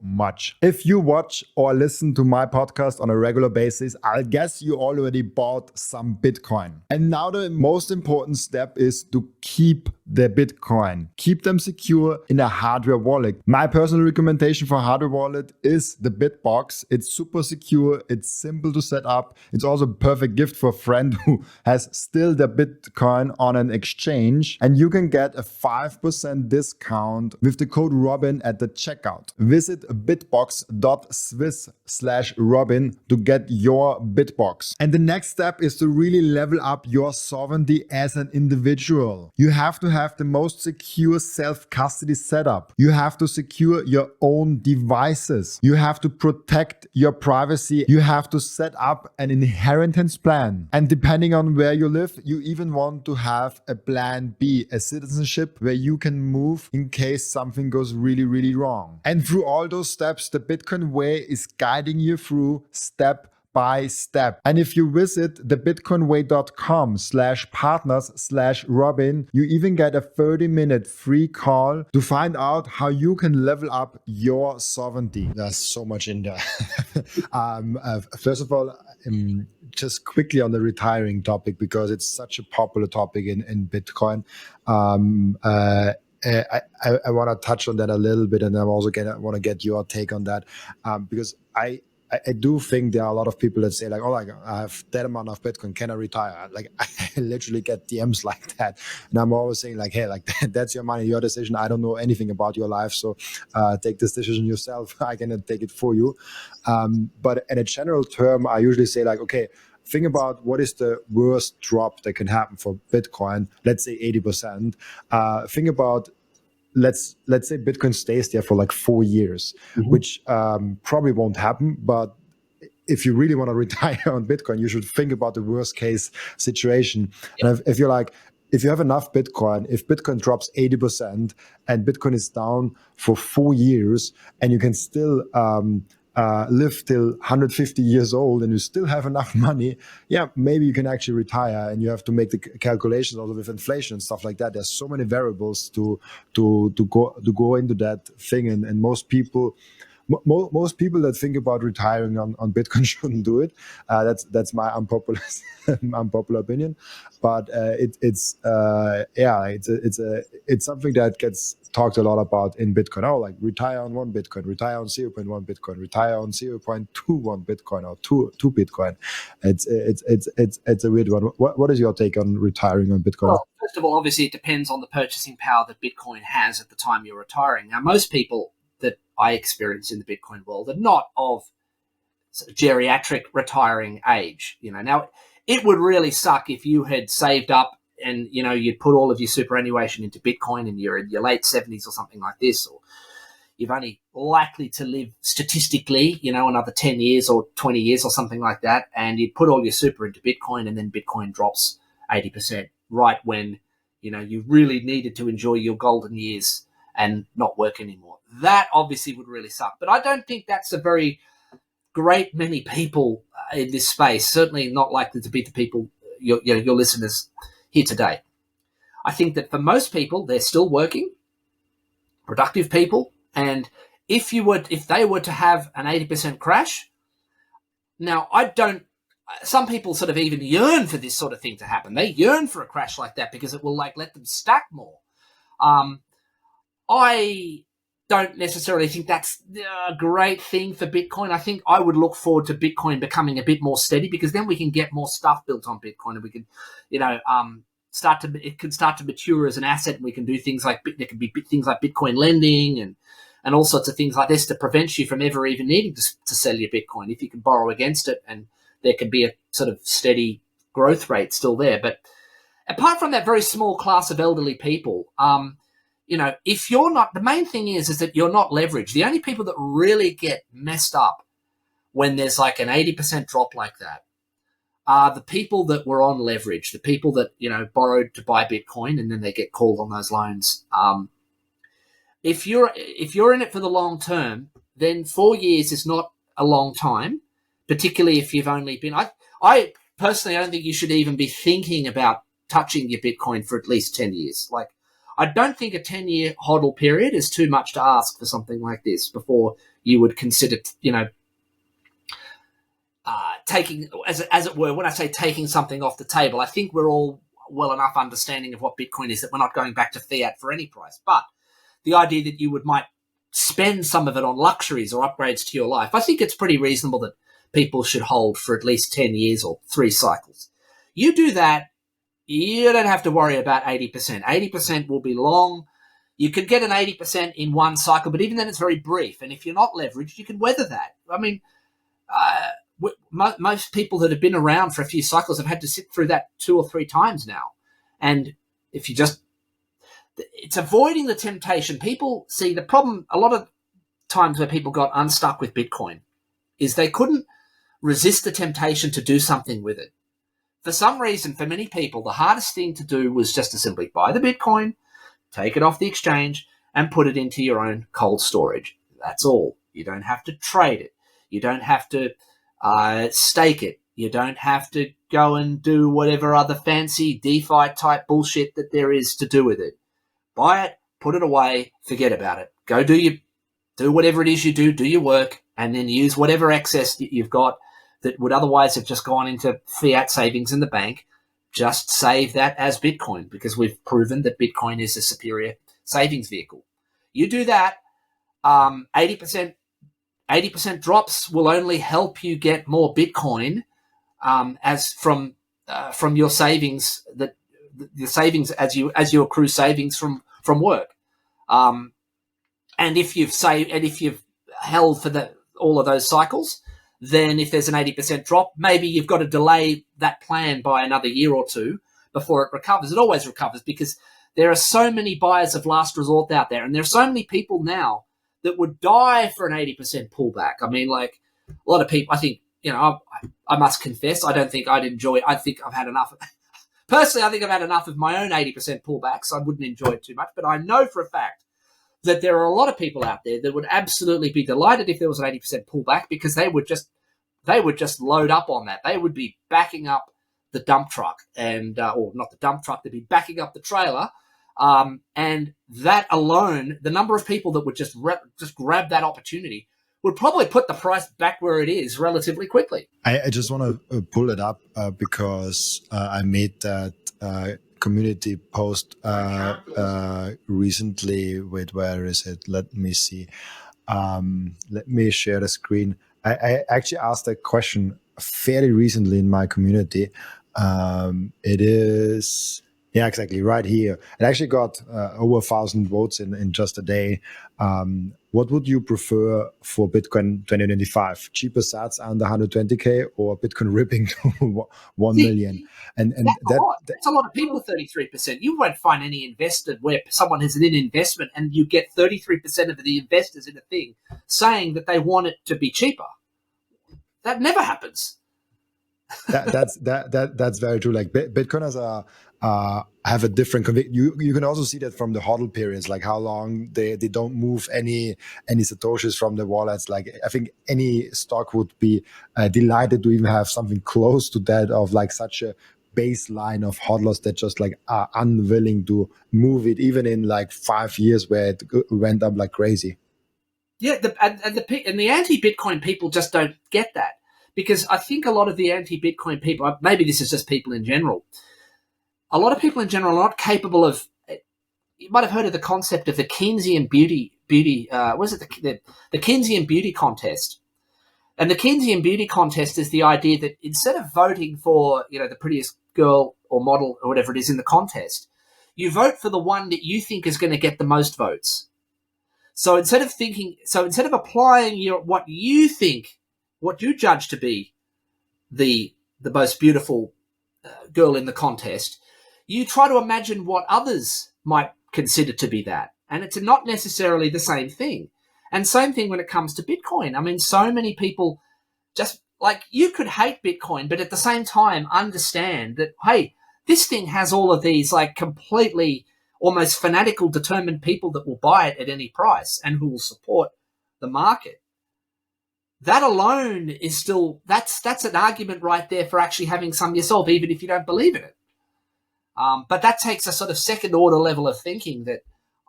much. If you watch or listen to my podcast on a regular basis, I guess you already bought some Bitcoin. And now the most important step is to keep the Bitcoin. Keep them secure in a hardware wallet. My personal recommendation for hardware wallet is the BitBox. It's super secure. It's simple to set up. It's also a perfect gift for a friend who has still the Bitcoin on an exchange. And you can get a 5% discount with the code Robin at the checkout. Visit bitbox.swiss/Robin to get your BitBox. And the next step is to really level up your sovereignty as an individual. You have to have the most secure self-custody setup. You have to secure your own devices. You have to protect your privacy. You have to set up an inheritance plan. And depending on where you live, you even want to have a plan B, a citizenship where you can move in case something goes really wrong. And through all those steps, the Bitcoin way is guiding you through step by step. And if you visit thebitcoinway.com/partners/Robin, you even get a 30-minute free call to find out how you can level up your sovereignty. There's so much in there. First of all, just quickly on the retiring topic, because it's such a popular topic in Bitcoin. I want to touch on that a little bit, and I'm also want to get your take on that, because I do think there are a lot of people that say like, oh, like I have that amount of Bitcoin, can I retire? Like I literally get DMs like that. And I'm always saying like, hey, like that's your money, your decision. I don't know anything about your life. So take this decision yourself. I cannot take it for you. But in a general term, I usually say like, okay, think about what is the worst drop that can happen for Bitcoin. Let's say 80%. Think about let's say Bitcoin stays there for like 4 years, which probably won't happen. But if you really want to retire on Bitcoin, you should think about the worst case situation. Yep. And if you're like, if you have enough Bitcoin, if Bitcoin drops 80% and Bitcoin is down for 4 years, and you can still live till 150 years old and you still have enough money, yeah, maybe you can actually retire. And you have to make the calculations also with inflation and stuff like that. There's so many variables to go into that thing, and most people that think about retiring on Bitcoin shouldn't do it. That's my unpopular opinion, but it's something that gets talked a lot about in Bitcoin. Oh, like retire on 1 Bitcoin, retire on 0.1 Bitcoin, retire on 0.21 Bitcoin or 2 Bitcoin. It's a weird one. What is your take on retiring on Bitcoin? Well, first of all, obviously it depends on the purchasing power that Bitcoin has at the time you're retiring. Now, most people that I experience in the Bitcoin world are not of geriatric retiring age. Now it would really suck if you had saved up and you'd put all of your superannuation into Bitcoin and you're in your late 70s or something like this, or you've only likely to live statistically, another 10 years or 20 years or something like that, and you'd put all your super into Bitcoin, and then Bitcoin drops 80% right when you really needed to enjoy your golden years and not work anymore. That obviously would really suck. But I don't think that's a very great many people in this space, certainly not likely to be the people, your listeners here today. I think that for most people, they're still working, productive people. And if they were to have an 80% crash, now some people sort of even yearn for this sort of thing to happen. They yearn for a crash like that because it will let them stack more. I don't necessarily think that's a great thing for Bitcoin. I think I would look forward to Bitcoin becoming a bit more steady, because then we can get more stuff built on Bitcoin, and we can, it can start to mature as an asset, and we can do things like, there can be things like Bitcoin lending and all sorts of things like this to prevent you from ever even needing to sell your Bitcoin if you can borrow against it, and there can be a sort of steady growth rate still there. But apart from that very small class of elderly people, if you're not, the main thing is that you're not leveraged. The only people that really get messed up when there's like an 80% drop like that are the people that were on leverage, the people that, borrowed to buy Bitcoin and then they get called on those loans. If you're in it for the long term, then 4 years is not a long time, particularly if you've only been, I personally, I don't think you should even be thinking about touching your Bitcoin for at least 10 years. Like, I don't think a 10-year hodl period is too much to ask for something like this before you would consider, taking, as it were, when I say taking something off the table, I think we're all well enough understanding of what Bitcoin is that we're not going back to fiat for any price. But the idea that you might spend some of it on luxuries or upgrades to your life, I think it's pretty reasonable that people should hold for at least 10 years or 3 cycles. You do that, you don't have to worry about 80%. 80% will be long. You could get an 80% in one cycle, but even then it's very brief. And if you're not leveraged, you can weather that. I mean, most people that have been around for a few cycles have had to sit through that 2 or 3 times now. And if you it's avoiding the temptation. People see the problem a lot of times where people got unstuck with Bitcoin is they couldn't resist the temptation to do something with it. For some reason, for many people, the hardest thing to do was just to simply buy the Bitcoin, take it off the exchange, and put it into your own cold storage. That's all. You don't have to trade it. You don't have to stake it. You don't have to go and do whatever other fancy DeFi type bullshit that there is to do with it. Buy it, put it away, forget about it. Go do whatever it is you do your work, and then use whatever excess you've got that would otherwise have just gone into fiat savings in the bank. Just save that as Bitcoin, because we've proven that Bitcoin is a superior savings vehicle. You do that, 80% drops will only help you get more Bitcoin as from your savings, that the savings as you accrue savings from work. And if you've held for all of those cycles, then if there's an 80% drop, maybe you've got to delay that plan by another year or 2 before it recovers. It always recovers because there are so many buyers of last resort out there, and there are so many people now that would die for an 80% pullback. I mean, like, a lot of people, I think, I must confess, I don't think I'd enjoy it. I think I've had enough. Personally, I think I've had enough of my own 80% pullbacks. I wouldn't enjoy it too much, but I know for a fact that there are a lot of people out there that would absolutely be delighted if there was an 80% pullback, because they would just load up on that. They would be backing up the dump truck or not the dump truck, they'd be backing up the trailer. And that alone, the number of people that would just grab that opportunity would probably put the price back where it is relatively quickly. I just want to pull it up because I made that community post recently. Wait, where is it? Let me see. Let me share the screen. I actually asked that question fairly recently in my community. It is, yeah, exactly, right here. It actually got over 1,000 votes in just a day. What would you prefer for Bitcoin 2025? Cheaper sats under 120K or Bitcoin ripping to 1 million? And that's a lot of people, 33%. You won't find any investor where someone has an investment and you get 33% of the investors in a thing saying that they want it to be cheaper. That never happens. That's very true. Like Bitcoiners have a different conviction. You can also see that from the hodl periods, like how long they don't move any satoshis from the wallets. Like, I think any stock would be delighted to even have something close to that of like such a baseline of hodlers that just like are unwilling to move it, even in like 5 years where it went up like crazy. Yeah, the anti-Bitcoin people just don't get that. Because I think a lot of the anti-Bitcoin people, maybe this is just people in general, a lot of people in general are not capable of you might have heard of the concept of the Keynesian the Keynesian beauty contest. And the Keynesian beauty contest is the idea that instead of voting for, the prettiest girl or model or whatever it is in the contest, you vote for the one that you think is going to get the most votes. So instead of applying what you judge to be the most beautiful girl in the contest, you try to imagine what others might consider to be that. And it's not necessarily the same thing. And same thing when it comes to Bitcoin. I mean, so many people just like, you could hate Bitcoin, but at the same time understand that, hey, this thing has all of these like completely almost fanatical, determined people that will buy it at any price and who will support the market. That alone is still, that's an argument right there for actually having some yourself, even if you don't believe in it. But that takes a sort of second order level of thinking that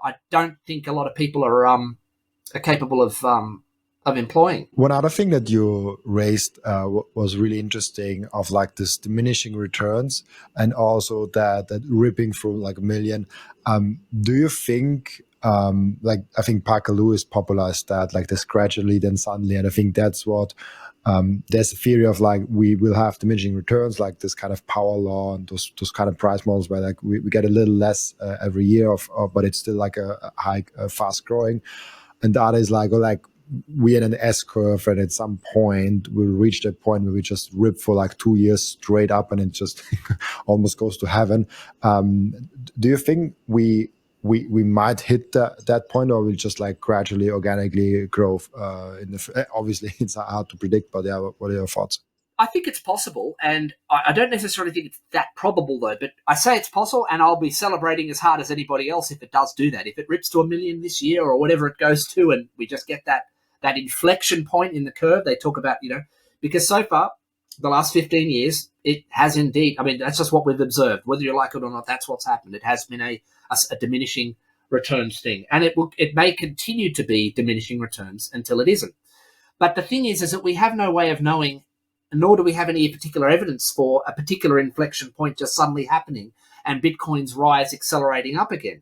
I don't think a lot of people are capable of employing. One other thing that you raised was really interesting, of like this diminishing returns, and also that ripping through like a million. Do you think, like, I think Parker Lewis popularized that, like this gradually then suddenly, and I think that's what there's a theory of, like, we will have diminishing returns, like this kind of power law and those kind of price models where like we get a little less every year but it's still like a high, fast growing. And the other is like, we're in an S curve, and at some point we'll reach that point where we just rip for like 2 years straight up, and it just almost goes to heaven. Do you think we might hit that point, or we'll just like gradually, organically grow? Obviously, it's hard to predict, but yeah, what are your thoughts? I think it's possible, and I don't necessarily think it's that probable, though, but I say it's possible, and I'll be celebrating as hard as anybody else if it does do that. If it rips to 1 million this year or whatever it goes to, and we just get that inflection point in the curve they talk about, because so far, the last 15 years, it has indeed, I mean, that's just what we've observed. Whether you like it or not, that's what's happened. It has been a diminishing returns thing, and it may continue to be diminishing returns until it isn't. But the thing is that we have no way of knowing, nor do we have any particular evidence for a particular inflection point just suddenly happening and Bitcoin's rise accelerating up again.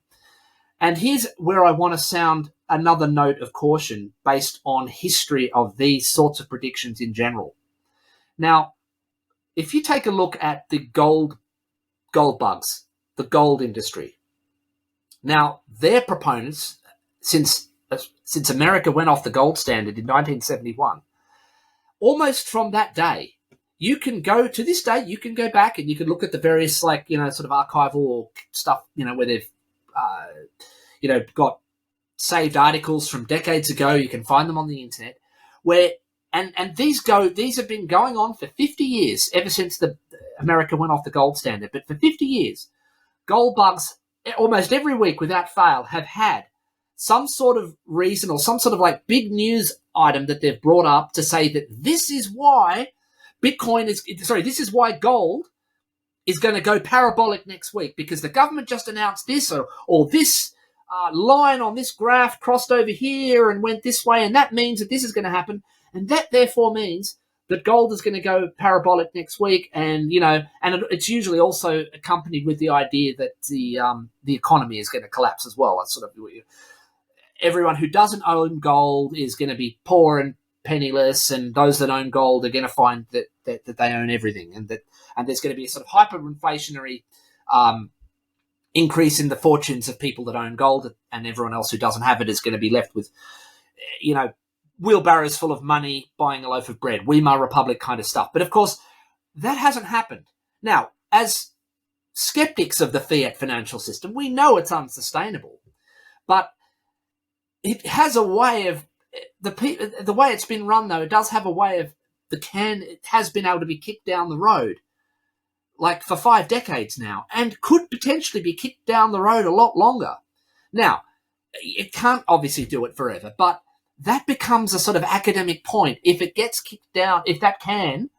And here's where I want to sound another note of caution based on history of these sorts of predictions in general. Now, if you take a look at the gold bugs, the gold industry, now their proponents, since America went off the gold standard in 1971, almost from that day, you can go back and you can look at the various, like, sort of archival stuff, where they've, got saved articles from decades ago. You can find them on the internet where, and these have been going on for 50 years, ever since America went off the gold standard. But for 50 years, gold bugs almost every week without fail have had some sort of reason or some sort of like big news item that they've brought up to say that this is why this is why gold is going to go parabolic next week, because the government just announced this, or this line on this graph crossed over here and went this way, and that means that this is going to happen, and that therefore means that gold is going to go parabolic next week. And it's usually also accompanied with the idea that the economy is going to collapse as well. That's sort of, everyone who doesn't own gold is going to be poor and penniless, and those that own gold are going to find that they own everything, and there's going to be a sort of hyperinflationary increase in the fortunes of people that own gold, and everyone else who doesn't have it is going to be left with, wheelbarrows full of money buying a loaf of bread, Weimar Republic kind of stuff. But of course, that hasn't happened. Now, as skeptics of the fiat financial system, we know it's unsustainable, but it has a way of, the way it's been run, though, it does have a way of, it has been able to be kicked down the road, like for 5 decades now, and could potentially be kicked down the road a lot longer. Now, it can't obviously do it forever, but that becomes a sort of academic point. If it gets kicked down, if that can,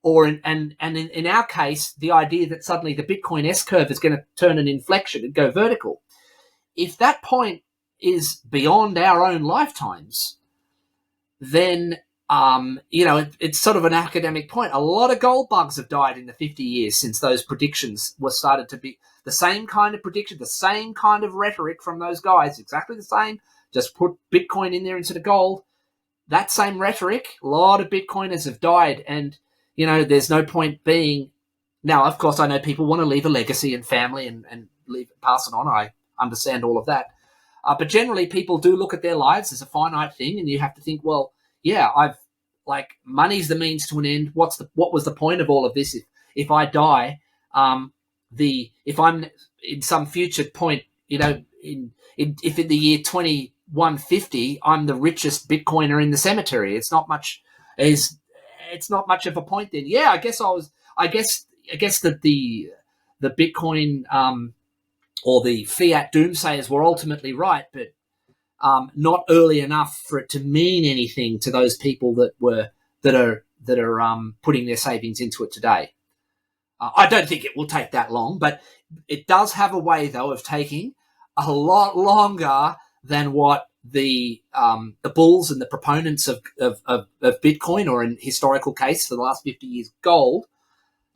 or in our case, the idea that suddenly the Bitcoin S-curve is going to turn an inflection and go vertical, if that point is beyond our own lifetimes, then it's sort of an academic point. A lot of gold bugs have died in the 50 years since those predictions were started to be the same kind of prediction, the same kind of rhetoric from those guys, exactly the same. Just put Bitcoin in there instead of gold. That same rhetoric, a lot of Bitcoiners have died. And, there's no point being. Now, of course, I know people want to leave a legacy and family and pass it on. I understand all of that. But generally, people do look at their lives as a finite thing, and you have to think, well, yeah, money's the means to an end. What was the point of all of this? If I die, if I'm in some future point, if in the year 2150 I'm the richest Bitcoiner in the cemetery, it's not much of a point then. Yeah, I guess that the Bitcoin or the Fiat doomsayers were ultimately right, but not early enough for it to mean anything to those people that are putting their savings into it today. I don't think it will take that long, but it does have a way, though, of taking a lot longer than what the bulls and the proponents of Bitcoin, or in historical case for the last 50 years, gold,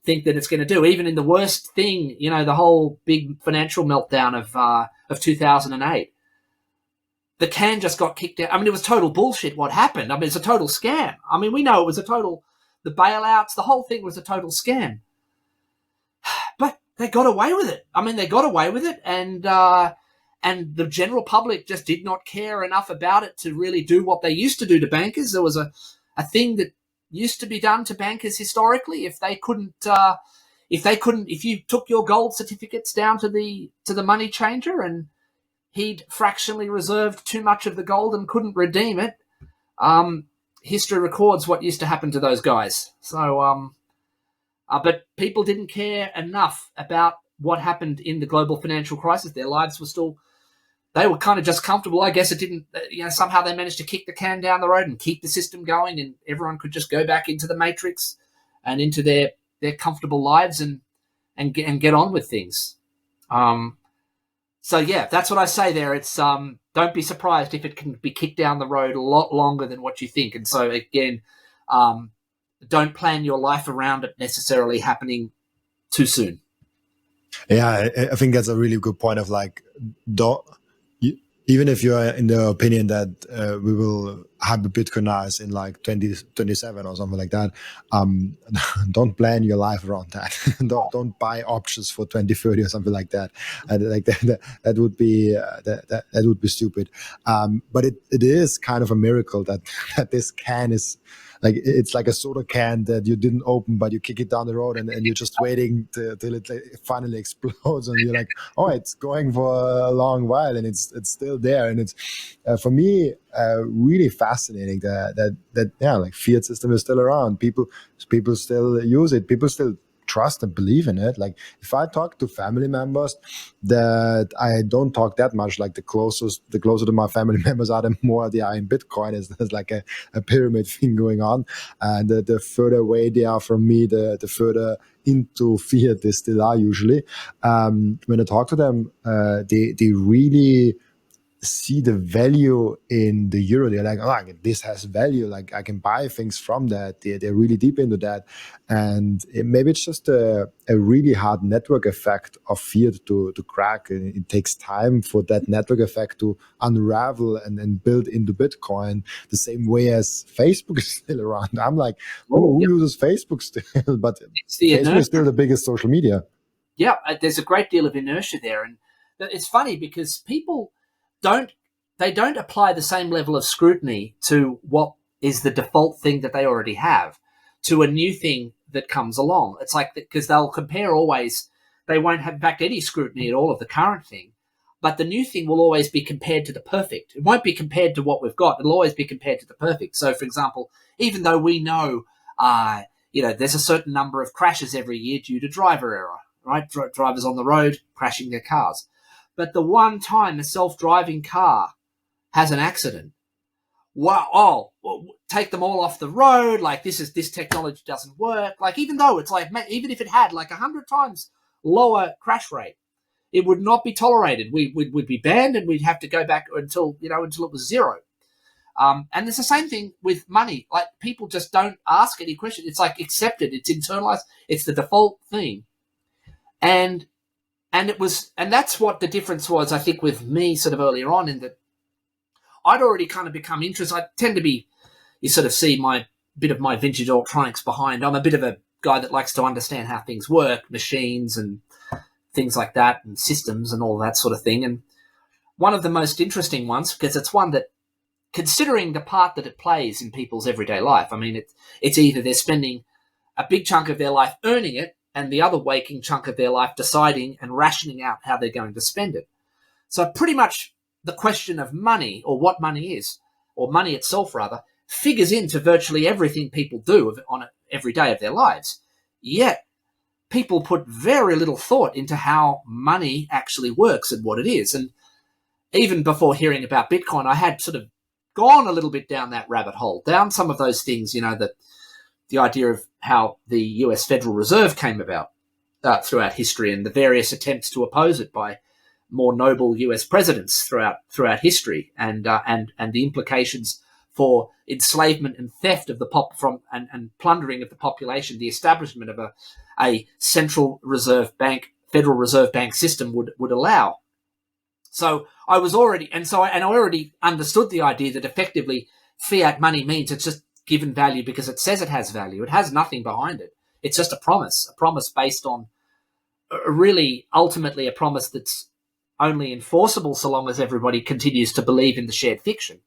think that it's going to do. Even in the worst thing, the whole big financial meltdown of 2008. The can just got kicked out. I mean, it was total bullshit what happened. I mean, it's a total scam. I mean, we know it was the bailouts, the whole thing was a total scam. But they got away with it. I mean, they got away with it, and the general public just did not care enough about it to really do what they used to do to bankers. There was a thing that used to be done to bankers historically. If you took your gold certificates down to the money changer and he'd fractionally reserved too much of the gold and couldn't redeem it, history records what used to happen to those guys. So, but people didn't care enough about what happened in the global financial crisis. Their lives were they were kind of just comfortable. I guess it didn't, somehow they managed to kick the can down the road and keep the system going, and everyone could just go back into the matrix and into their comfortable lives and get on with things. So yeah, that's what I say there. It's don't be surprised if it can be kicked down the road a lot longer than what you think. And so again, don't plan your life around it necessarily happening too soon. Yeah, I think that's a really good point of even if you're in the opinion that we will have a Bitcoinized in 2027 or something like that, don't plan your life around that. don't buy options for 2030 or something like that. That would be that would be stupid. But it is kind of a miracle that this can is it's like a soda can that you didn't open, but you kick it down the road and you're just waiting till it finally explodes, and you're like, oh, it's going for a long while and it's still there. And it's for me really fascinating that fiat system is still around. People still use it. People still trust and believe in it. Like if I talk to family members that I don't talk that much, the closer to my family members are, the more they are in Bitcoin. There's like a pyramid thing going on, and the further away they are from me, the further into fiat they still are usually. When I talk to them, they really see the value in the euro. They're like, oh, this has value. Like I can buy things from that. They're really deep into that. And maybe it's just a really hard network effect of fiat to crack. And it takes time for that network effect to unravel and build into Bitcoin, the same way as Facebook is still around. I'm like, who uses Facebook still? But Facebook is still the biggest social media. Yeah, there's a great deal of inertia there. And it's funny because people don't apply the same level of scrutiny to what is the default thing that they already have to a new thing that comes along. It's like, because they'll compare always, they won't have back any scrutiny at all of the current thing, but the new thing will always be compared to the perfect. It won't be compared to what we've got. It'll always be compared to the perfect. So for example, even though we know, there's a certain number of crashes every year due to driver error, right? Drivers on the road crashing their cars. But the one time a self-driving car has an accident, take them all off the road. Like this technology doesn't work. Like even though it's even if it had 100 times lower crash rate, it would not be tolerated. We'd be banned, and we'd have to go back until it was zero. And it's the same thing with money. Like, people just don't ask any questions. It's like accepted. It's internalized. It's the default thing. And that's what the difference was, I think, with me sort of earlier on, in that I'd already kind of become interested. I tend to be, you sort of see my bit of my vintage electronics behind. I'm a bit of a guy that likes to understand how things work, machines and things like that, and systems and all that sort of thing. And one of the most interesting ones, because it's one that, considering the part that it plays in people's everyday life, I mean, it's either they're spending a big chunk of their life earning it, and the other waking chunk of their life deciding and rationing out how they're going to spend it. So pretty much the question of money, or what money is, or money itself rather, figures into virtually everything people do on every day of their lives. Yet people put very little thought into how money actually works and what it is. And even before hearing about Bitcoin, I had sort of gone a little bit down that rabbit hole, down some of those things, the idea of how the US Federal Reserve came about throughout history, and the various attempts to oppose it by more noble US presidents throughout history, and the implications for enslavement and theft of the and plundering of the population, the establishment of a central reserve bank, Federal Reserve Bank system would allow. So I was already, and I already understood the idea that effectively fiat money means it's just given value because it says it has value. It has nothing behind it. It's just a promise based on really ultimately a promise that's only enforceable so long as everybody continues to believe in the shared fiction.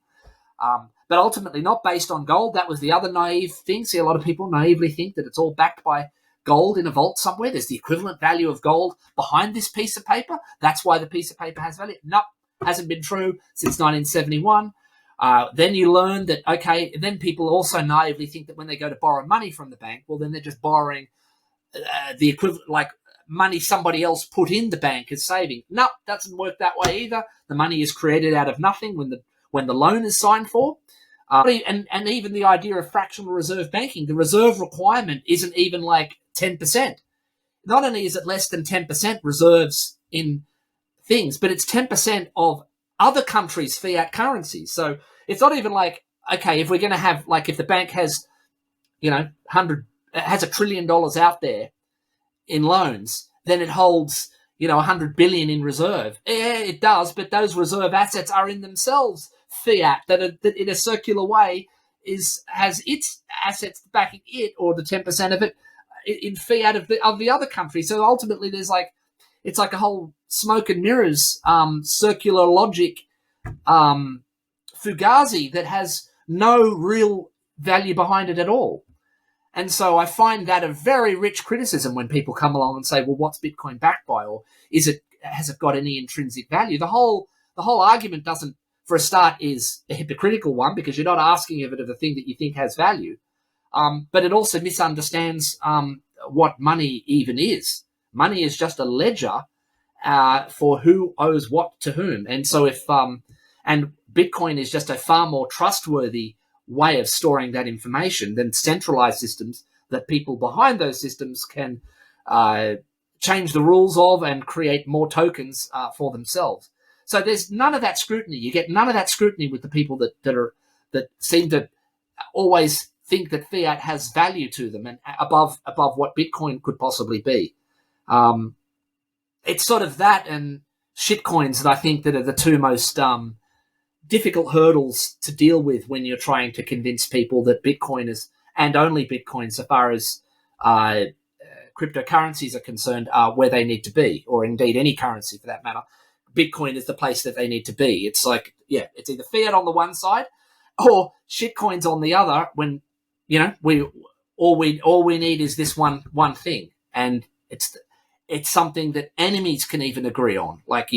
But ultimately not based on gold. That was the other naive thing. See, a lot of people naively think that it's all backed by gold in a vault somewhere. There's the equivalent value of gold behind this piece of paper. That's why the piece of paper has value. No, hasn't been true since 1971. Then you learn that, okay, then people also naively think that when they go to borrow money from the bank, well, then they're just borrowing the equivalent, like money somebody else put in the bank as saving. No, doesn't work that way either. The money is created out of nothing when the loan is signed for. And even the idea of fractional reserve banking, the reserve requirement isn't even like 10%. Not only is it less than 10% reserves in things, but it's 10% of other countries' fiat currencies. So it's not even like, okay, if we're going to have, like, if the bank has, has $1 trillion out there in loans, then it holds, 100 billion in reserve. Yeah, it does, but those reserve assets are in themselves fiat that in a circular way has its assets backing it, or the 10% of it in fiat of the other country. So ultimately, it's like a whole smoke and mirrors circular logic fugazi that has no real value behind it at all. And so I find that a very rich criticism when people come along and say, well, what's Bitcoin backed by? Or has it got any intrinsic value? The whole argument doesn't, for a start, is a hypocritical one, because you're not asking of it of a thing that you think has value. But it also misunderstands what money even is. Money is just a ledger for who owes what to whom. And so and Bitcoin is just a far more trustworthy way of storing that information than centralized systems that people behind those systems can change the rules of and create more tokens for themselves. So there's none of that scrutiny. You get none of that scrutiny with the people that seem to always think that fiat has value to them and above what Bitcoin could possibly be. It's sort of that and shitcoins that I think that are the two most difficult hurdles to deal with when you're trying to convince people that Bitcoin is, and only Bitcoin, so far as cryptocurrencies are concerned, are where they need to be, or indeed any currency for that matter. Bitcoin is the place that they need to be. It's like, yeah, it's either fiat on the one side or shitcoins on the other. When all we need is this one thing, and it's something that enemies can even agree on. Like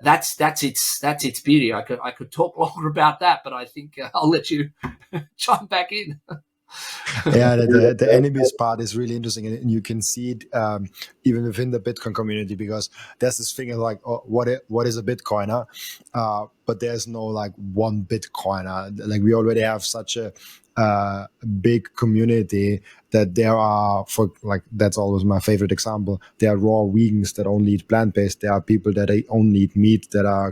that's its beauty. I could talk longer about that, but I think I'll let you chime back in. Yeah, the enemies part is really interesting, and you can see it even within the Bitcoin community, because there's this thing of like, oh, what is a Bitcoiner? But there's no like one Bitcoiner. Like, we already have such a big community, that there are, for like, that's always my favorite example, there are raw vegans that only eat plant-based, there are people that only eat meat, that are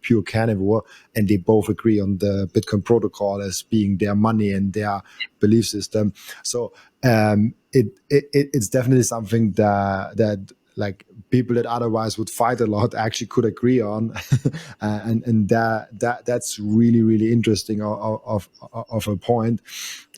pure carnivore, and they both agree on the Bitcoin protocol as being their money and their belief system. So it's definitely something that like people that otherwise would fight a lot actually could agree on, and that's really interesting of a point.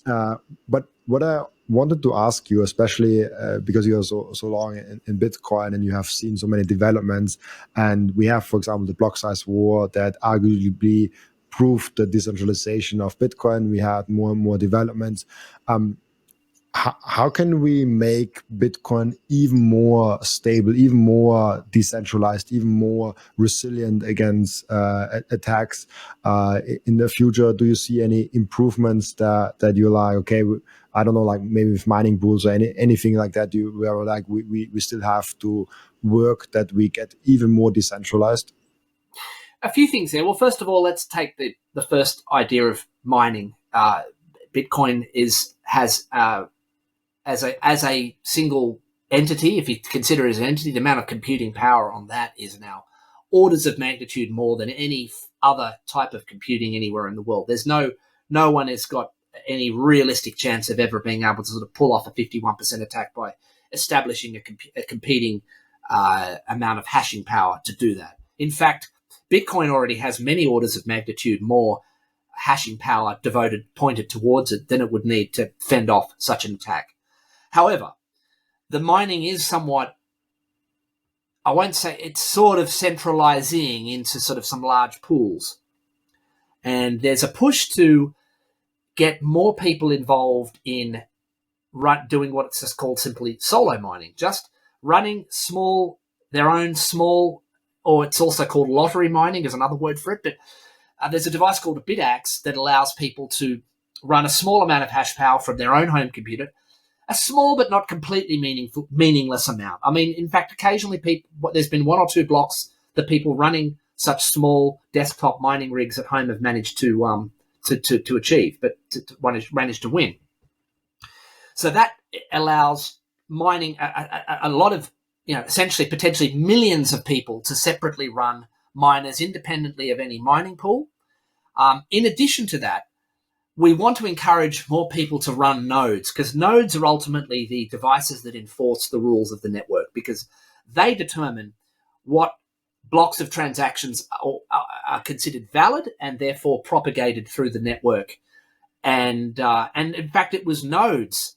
But what I wanted to ask you, especially because you are so long in Bitcoin and you have seen so many developments, and we have, for example, the block size war that arguably proved the decentralization of Bitcoin. We had more and more developments. How can we make Bitcoin even more stable, even more decentralized, even more resilient against attacks in the future? Do you see any improvements that you're like, okay, I don't know, like maybe with mining pools or anything like that, where like we still have to work that we get even more decentralized? A few things there. Well, first of all, let's take the first idea of mining. Bitcoin has as a single entity, if you consider it as an entity, the amount of computing power on that is now orders of magnitude more than any other type of computing anywhere in the world. There's no one has got any realistic chance of ever being able to sort of pull off a 51% attack by establishing a competing amount of hashing power to do that. In fact, Bitcoin already has many orders of magnitude more hashing power pointed towards it than it would need to fend off such an attack. However, the mining is somewhat, I won't say, it's sort of centralizing into sort of some large pools. And there's a push to get more people involved in doing what it's just called simply solo mining, just running their own small, or it's also called lottery mining is another word for it. But there's a device called a BitBox that allows people to run a small amount of hash power from their own home computer, a small but not completely meaningless amount. I mean, in fact, occasionally there's been one or two blocks that people running such small desktop mining rigs at home have managed to achieve, but managed to win. So that allows mining a lot of, essentially potentially millions of people to separately run miners independently of any mining pool. In addition to that, we want to encourage more people to run nodes, because nodes are ultimately the devices that enforce the rules of the network, because they determine what blocks of transactions are considered valid and therefore propagated through the network. And in fact, it was nodes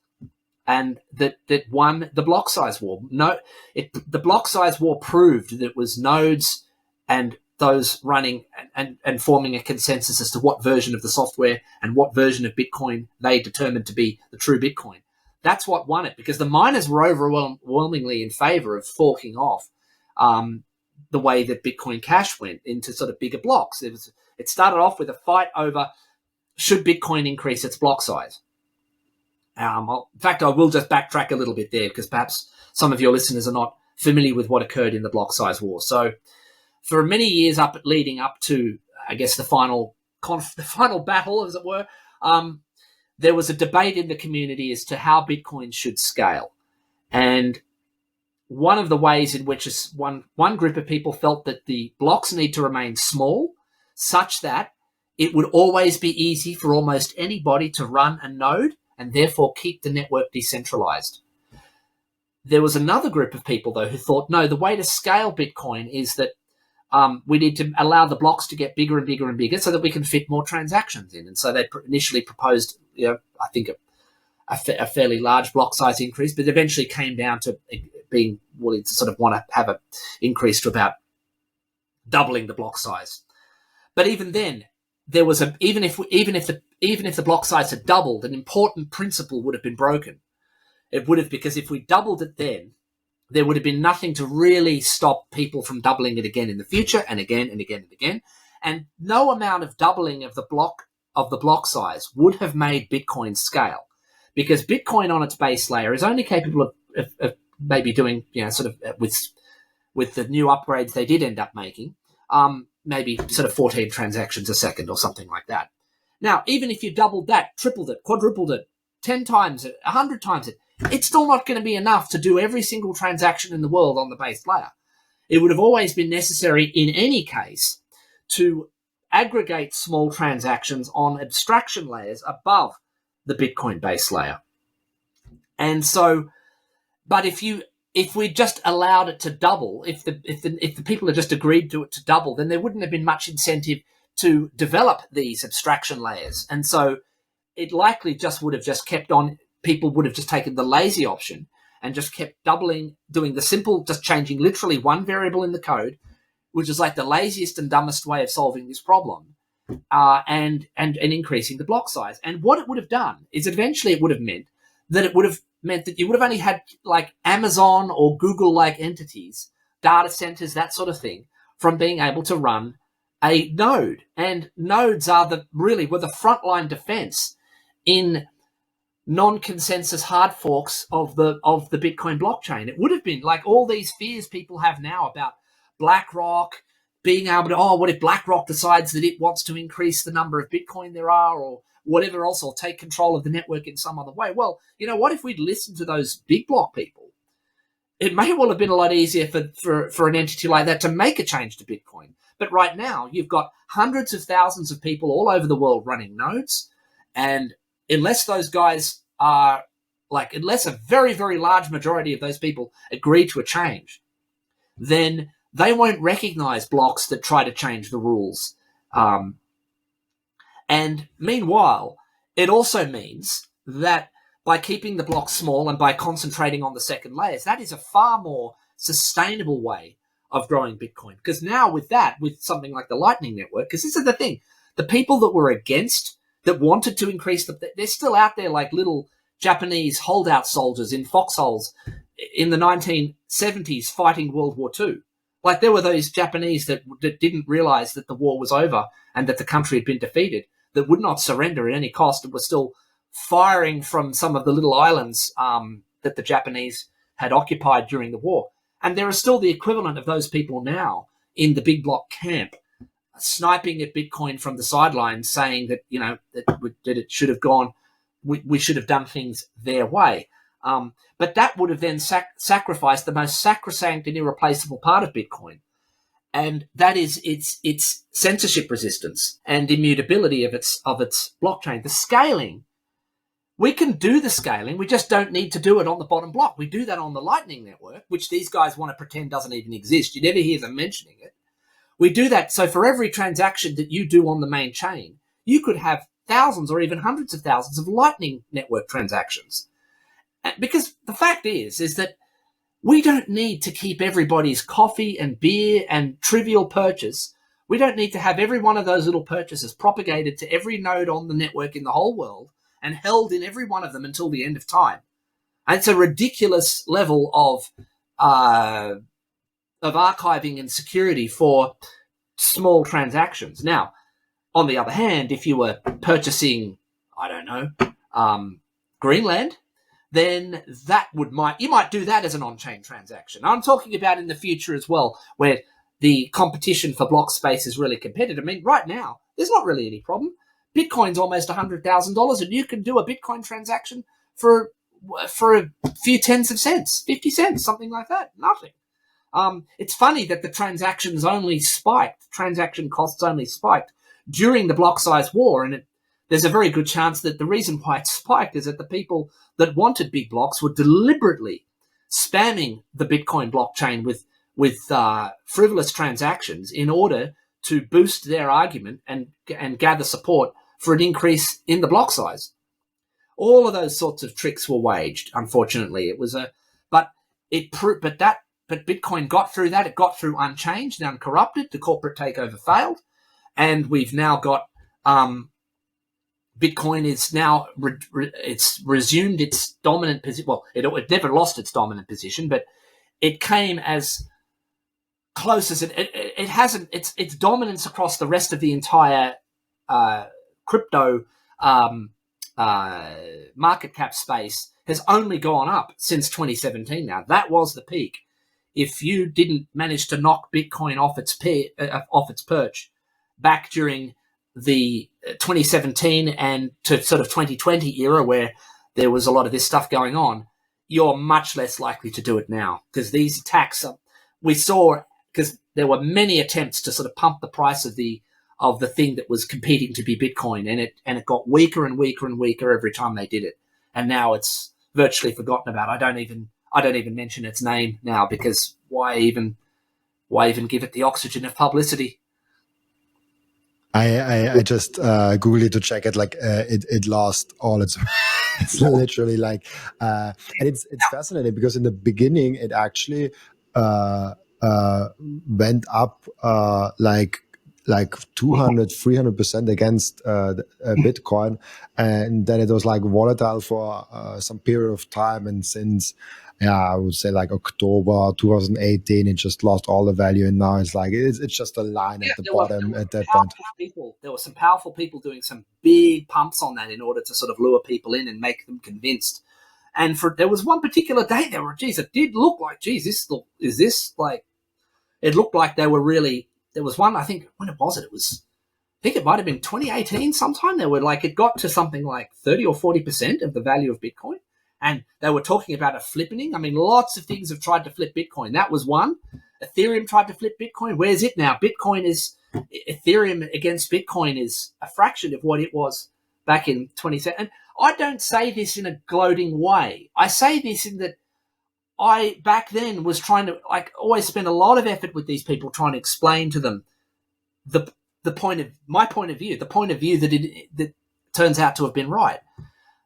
and that won the block size war. The block size war proved that it was nodes and those running and forming a consensus as to what version of the software and what version of Bitcoin they determined to be the true Bitcoin. That's what won it, because the miners were overwhelmingly in favor of forking off the way that Bitcoin Cash went into sort of bigger blocks. It started off with a fight over should Bitcoin increase its block size. In fact, I will just backtrack a little bit there, because perhaps some of your listeners are not familiar with what occurred in the block size war. So for many years leading up to, I guess, the final battle, as it were, there was a debate in the community as to how Bitcoin should scale. And one of the ways in which one group of people felt that the blocks need to remain small, such that it would always be easy for almost anybody to run a node and therefore keep the network decentralized. There was another group of people, though, who thought, no, the way to scale Bitcoin is that we need to allow the blocks to get bigger and bigger and bigger so that we can fit more transactions in. And so they initially proposed, I think a fairly large block size increase, but eventually came down to being willing to sort of want to have an increase to about doubling the block size. But even then, there was even if the block size had doubled, an important principle would have been broken. It would have, because if we doubled it then, there would have been nothing to really stop people from doubling it again in the future and again and again and again. And no amount of doubling of the block size would have made Bitcoin scale, because Bitcoin on its base layer is only capable of maybe doing, sort of with the new upgrades they did end up making, maybe sort of 14 transactions a second or something like that. Now, even if you doubled that, tripled it, quadrupled it, 10 times it, 100 times it, it's still not going to be enough to do every single transaction in the world on the base layer. It would have always been necessary in any case to aggregate small transactions on abstraction layers above the Bitcoin base layer. And so, but if we just allowed it to double, if the people had just agreed to it to double, then there wouldn't have been much incentive to develop these abstraction layers. And so it likely just would have just kept on, people would have just taken the lazy option and just kept doubling, doing the simple, just changing literally one variable in the code, which is like the laziest and dumbest way of solving this problem, and increasing the block size. And what it would have done is eventually it would have meant that you would have only had like Amazon or Google-like entities, data centers, that sort of thing, from being able to run a node. And nodes are were the frontline defense in non-consensus hard forks of the Bitcoin blockchain. It would have been like all these fears people have now about BlackRock being able to, what if BlackRock decides that it wants to increase the number of Bitcoin there are, or whatever else, or take control of the network in some other way. Well, what if we'd listened to those big block people? It may well have been a lot easier for an entity like that to make a change to Bitcoin. But right now, you've got hundreds of thousands of people all over the world running nodes. And unless those guys are unless a very, very large majority of those people agree to a change, then they won't recognize blocks that try to change the rules. And meanwhile, it also means that by keeping the blocks small and by concentrating on the second layers, that is a far more sustainable way of growing Bitcoin. Because now with something like the Lightning Network, because this is the thing, the people that were against, that wanted to increase, they're still out there like little Japanese holdout soldiers in foxholes in the 1970s fighting World War II. Like there were those Japanese that didn't realize that the war was over and that the country had been defeated, that would not surrender at any cost and were still firing from some of the little islands that the Japanese had occupied during the war. And there are still the equivalent of those people now in the big block camp, sniping at Bitcoin from the sidelines, saying that, that it should have gone, we should have done things their way. But that would have then sacrificed the most sacrosanct and irreplaceable part of Bitcoin. And that is its censorship resistance and immutability of its blockchain. The scaling, we can do the scaling, we just don't need to do it on the bottom block. We do that on the Lightning Network, which these guys want to pretend doesn't even exist. You never hear them mentioning it. We do that. So for every transaction that you do on the main chain, you could have thousands or even hundreds of thousands of Lightning Network transactions. Because the fact is that we don't need to keep everybody's coffee and beer and trivial purchase. We don't need to have every one of those little purchases propagated to every node on the network in the whole world and held in every one of them until the end of time. And it's a ridiculous level of archiving and security for small transactions. Now, on the other hand, if you were purchasing, Greenland, then you might do that as an on-chain transaction. I'm talking about in the future as well, where the competition for block space is really competitive. I mean, right now, there's not really any problem. Bitcoin's almost $100,000, and you can do a Bitcoin transaction for a few tens of cents, 50 cents, something like that. Nothing. It's funny that the transaction costs only spiked during the block size war, and there's a very good chance that the reason why it spiked is that the people that wanted big blocks were deliberately spamming the Bitcoin blockchain with frivolous transactions in order to boost their argument and gather support for an increase in the block size. All of those sorts of tricks were waged. Unfortunately, but Bitcoin got through that. It got through unchanged and uncorrupted. The corporate takeover failed, and we've now got Bitcoin is now it's resumed its dominant position. Well, it never lost its dominant position, but it came as close as it hasn't. Its dominance across the rest of the entire crypto market cap space has only gone up since 2017. Now that was the peak. If you didn't manage to knock Bitcoin off its perch back during the 2017 and to sort of 2020 era where there was a lot of this stuff going on, you're much less likely to do it now, because these attacks we saw, because there were many attempts to sort of pump the price of the thing that was competing to be Bitcoin, and it got weaker and weaker and weaker every time they did it, and now it's virtually forgotten about. I don't even mention its name now, because why even give it the oxygen of publicity? I just googled it to check it. Like it lost all its. It's literally like, and it's fascinating because in the beginning it actually went up like 200-300% against Bitcoin, and then it was like volatile for some period of time, and since I would say like October 2018, it just lost all the value, and now it's like it's just a line at the bottom at that point. There were some powerful people doing some big pumps on that in order to sort of lure people in and make them convinced. And there was one particular day there were, it did look like, it looked like they were really. There was one, I think, when it was, I think it might have been 2018 sometime. They were like, it got to something like 30 or 40% of the value of Bitcoin. And they were talking about a flippening. I mean, lots of things have tried to flip Bitcoin. That was one. Ethereum tried to flip Bitcoin. Where's it now? Ethereum against Bitcoin is a fraction of what it was back in 2017. And I don't say this in a gloating way. I say this in that I, back then, was trying to, always spend a lot of effort with these people trying to explain to them my point of view, the point of view that turns out to have been right.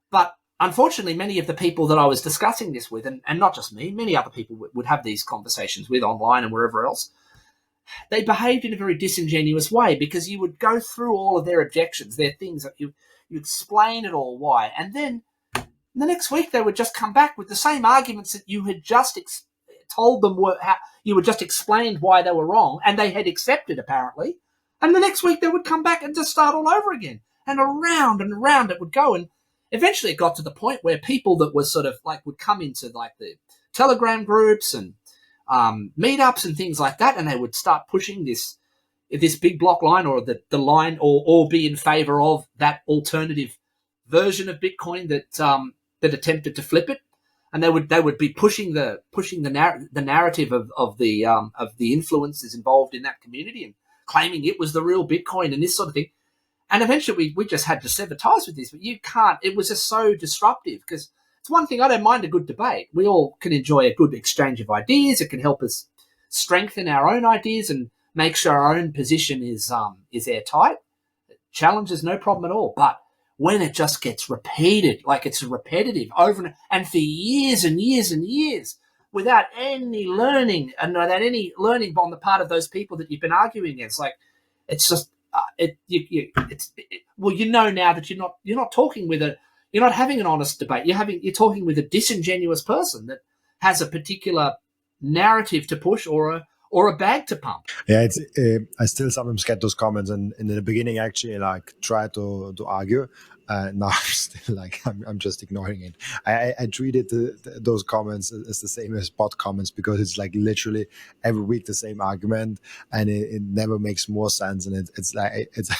But unfortunately, many of the people that I was discussing this with, and not just me, many other people would have these conversations with online and wherever else, they behaved in a very disingenuous way, because you would go through all of their objections, their things, that you explain it all why, and then the next week they would just come back with the same arguments that you had just told them you had just explained why they were wrong, and they had accepted apparently, and the next week they would come back and just start all over again, and around it would go. And eventually it got to the point where people that were sort of like would come into like the Telegram groups and meetups and things like that, and they would start pushing this big block line, or the line, or be in favor of that alternative version of Bitcoin that attempted to flip it, and they would be pushing the narrative of the influencers involved in that community, and claiming it was the real Bitcoin and this sort of thing. And eventually we just had to sever ties with this. But you can't. It was just so disruptive, because it's one thing, I don't mind a good debate. We all can enjoy a good exchange of ideas. It can help us strengthen our own ideas and make sure our own position is airtight. Challenges, no problem at all. But when it just gets repeated, like it's repetitive over and for years and years and years, without any learning, and without any learning on the part of those people that you've been arguing against, like it's just well, you know now that you're not talking with you're not having an honest debate. You're talking with a disingenuous person that has a particular narrative to push or a bag to pump. Yeah, it's I still sometimes get those comments, and in the beginning, actually, like try to argue. Now I'm still like I'm just ignoring it. I treated those comments as the same as bot comments, because it's like literally every week the same argument, and it never makes more sense. And it's like it's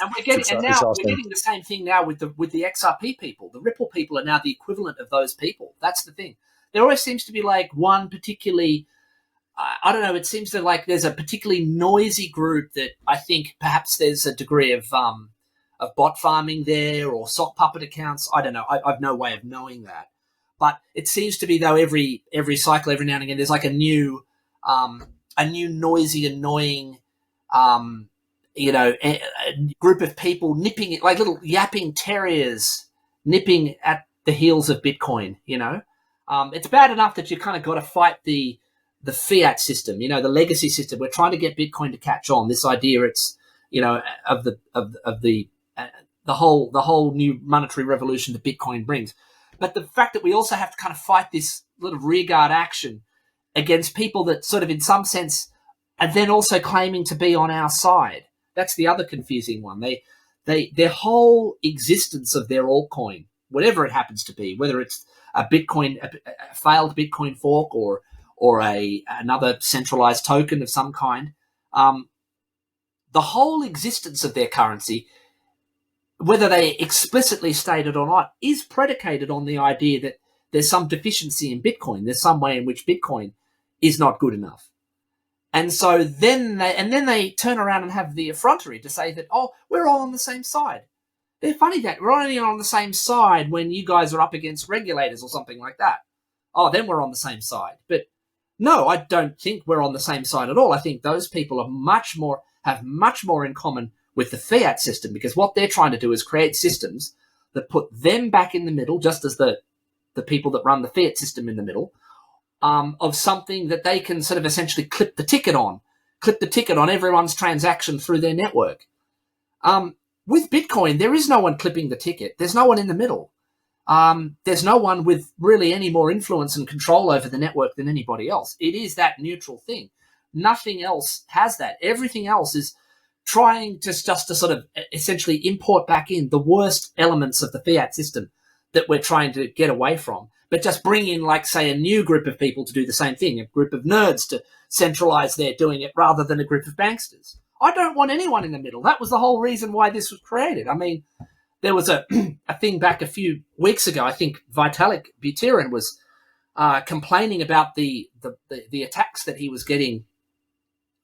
and we're getting the same thing now with the XRP people. The Ripple people are now the equivalent of those people. That's the thing. There always seems to be like one particularly. I don't know. It seems that like there's a particularly noisy group that I think perhaps there's a degree of bot farming there, or sock puppet accounts. I don't know. I've no way of knowing that, but it seems to be, though, every cycle, every now and again, there's like a new noisy, annoying, a group of people nipping it, like little yapping terriers nipping at the heels of Bitcoin. It's bad enough that you kind of got to fight the fiat system, the legacy system. We're trying to get Bitcoin to catch on. This idea, it's of the whole new monetary revolution that Bitcoin brings. But the fact that we also have to kind of fight this little rearguard action against people that sort of, in some sense, are then also claiming to be on our side. That's the other confusing one. Their whole existence of their altcoin, whatever it happens to be, whether it's a failed Bitcoin fork, or another centralized token of some kind, the whole existence of their currency whether they explicitly state it or not, is predicated on the idea that there's some deficiency in Bitcoin. There's some way in which Bitcoin is not good enough. And so then they turn around and have the effrontery to say that, oh, we're all on the same side. They're funny that we're only on the same side when you guys are up against regulators or something like that. Oh, then we're on the same side. But no, I don't think we're on the same side at all. I think those people have much more in common with the fiat system, because what they're trying to do is create systems that put them back in the middle, just as the people that run the fiat system in the middle, of something that they can sort of essentially clip the ticket on everyone's transaction through their network. With Bitcoin, there is no one clipping the ticket. There's no one in the middle. There's no one with really any more influence and control over the network than anybody else. It is that neutral thing. Nothing else has that. Everything else is trying just to sort of essentially import back in the worst elements of the fiat system that we're trying to get away from, but just bring in, like, say, a new group of people to do the same thing, a group of nerds to centralize their doing it rather than a group of banksters. I don't want anyone in the middle. That was the whole reason why this was created. I mean, there was a thing back a few weeks ago. I think Vitalik Buterin was complaining about the attacks that he was getting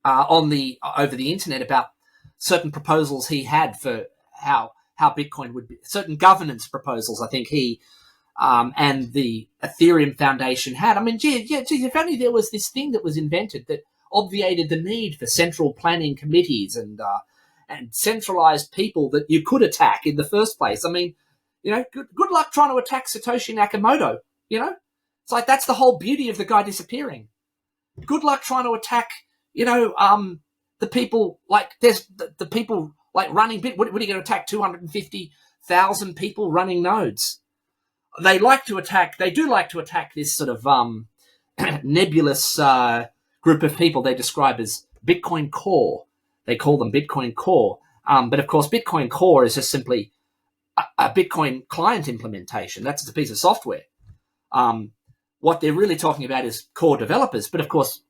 over the internet about certain proposals he had for how Bitcoin would be, certain governance proposals. I think he and the Ethereum Foundation had. I mean, gee, if only there was this thing that was invented that obviated the need for central planning committees and centralized people that you could attack in the first place. I mean, good luck trying to attack Satoshi Nakamoto. It's like, that's the whole beauty of the guy disappearing. Good luck trying to attack, the people, like, there's the people like running Bit. What are you going to attack? 250,000 people running nodes. They do like to attack this sort of nebulous group of people they describe as Bitcoin Core. They call them Bitcoin Core. But of course, Bitcoin Core is just simply a Bitcoin client implementation. That's a piece of software. What they're really talking about is core developers. But of course,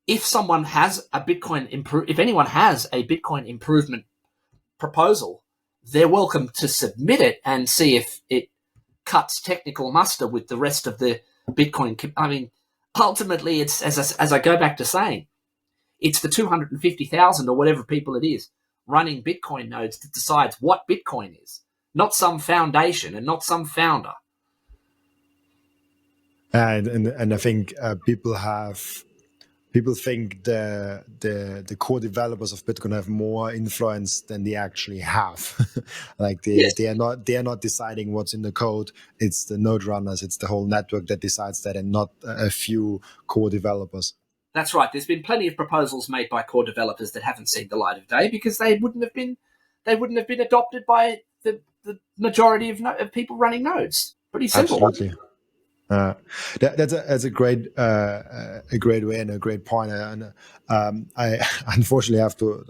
if anyone has a Bitcoin improvement proposal, they're welcome to submit it and see if it cuts technical muster with the rest of the Bitcoin. I mean, ultimately, it's as I go back to saying, it's the 250,000 or whatever people it is running Bitcoin nodes that decides what Bitcoin is, not some foundation and not some founder. And I think people think the core developers of Bitcoin have more influence than they actually have. Like they are not deciding what's in the code. It's the node runners. It's the whole network that decides that, and not a few core developers. That's right. There's been plenty of proposals made by core developers that haven't seen the light of day because they wouldn't have been adopted by the majority of people running nodes. Pretty simple. Absolutely. That's a great way and a great point. And I unfortunately have to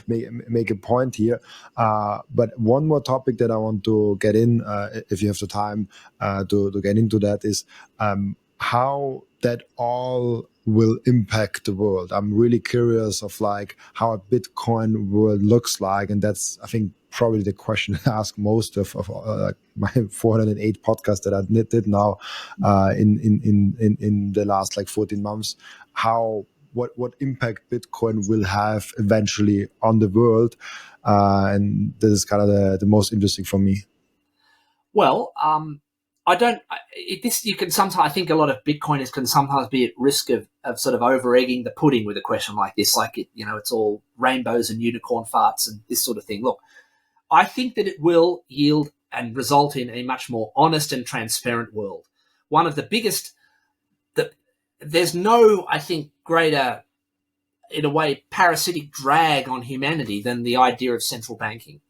make a point here. But one more topic that I want to get in, if you have the time to get into that, is how that all will impact the world. I'm really curious of like how a Bitcoin world looks like, and that's, I think, probably the question I ask most of my 408 podcasts that I did now in the last 14 months. What impact Bitcoin will have eventually on the world, and this is kind of the most interesting for me. Well, you can sometimes, I think a lot of Bitcoiners can sometimes be at risk of sort of over egging the pudding with a question like this, it's all rainbows and unicorn farts and this sort of thing. Look, I think that it will yield and result in a much more honest and transparent world. One of the biggest, there's no, I think, greater, in a way, parasitic drag on humanity than the idea of central banking.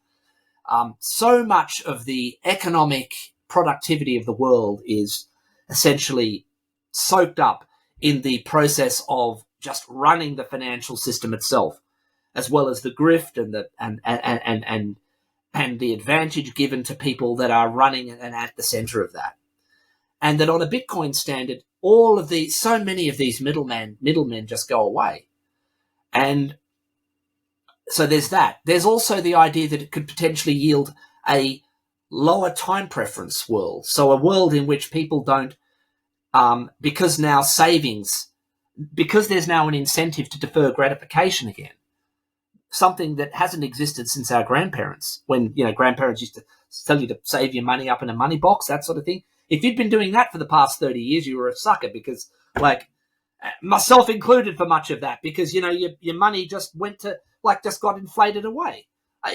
So much of the economic productivity of the world is essentially soaked up in the process of just running the financial system itself, as well as the grift and the advantage given to people that are running and at the center of that. And that on a Bitcoin standard, so many of these middlemen just go away. And So there's that. There's also the idea that it could potentially yield a lower time preference world. So a world in which people don't, because there's now an incentive to defer gratification again, something that hasn't existed since our grandparents, when, grandparents used to tell you to save your money up in a money box, that sort of thing. If you'd been doing that for the past 30 years, you were a sucker, because, myself included for much of that, because, your money just went to, just got inflated away.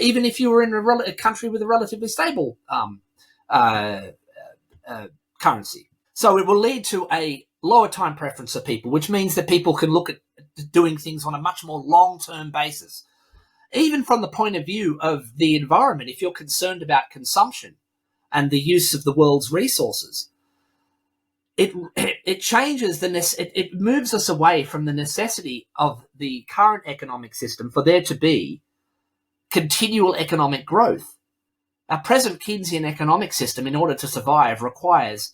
Even if you were in a country with a relatively stable currency. So it will lead to a lower time preference of people, which means that people can look at doing things on a much more long-term basis. Even from the point of view of the environment, if you're concerned about consumption and the use of the world's resources, it changes it moves us away from the necessity of the current economic system for there to be continual economic growth. Our present Keynesian economic system, in order to survive, requires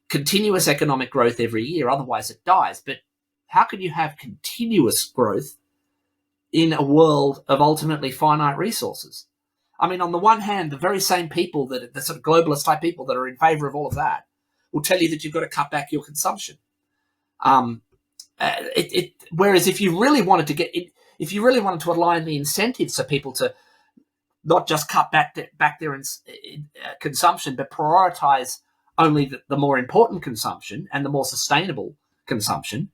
continuous economic growth every year, otherwise it dies. But how can you have continuous growth in a world of ultimately finite resources? I mean, on the one hand, the very same people, the sort of globalist type people that are in favor of all of that, will tell you that you've got to cut back your consumption. Whereas if you really wanted to align the incentives for people to not just cut back their consumption, but prioritize only the more important consumption and the more sustainable consumption,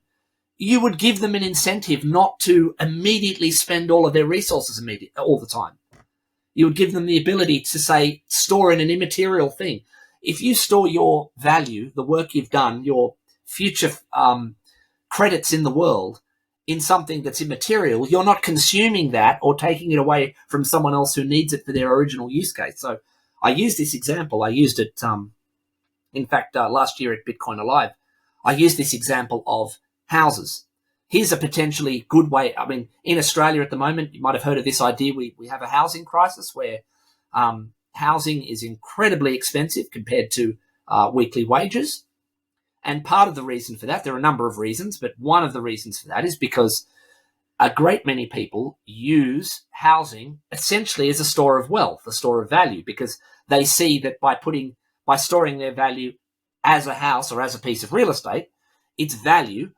you would give them an incentive not to immediately spend all of their resources all the time. You would give them the ability to, say, store in an immaterial thing. If you store your value, the work you've done, your future credits in the world, in something that's immaterial, you're not consuming that or taking it away from someone else who needs it for their original use case. So I use this example. I used it, in fact, last year at Bitcoin Alive. I used this example of houses. Here's a potentially good way. I mean, in Australia at the moment, you might have heard of this idea. We have a housing crisis where housing is incredibly expensive compared to weekly wages. And part of the reason for that, there are a number of reasons, but one of the reasons for that is because a great many people use housing essentially as a store of wealth, a store of value, because they see that by storing their value as a house or as a piece of real estate, its value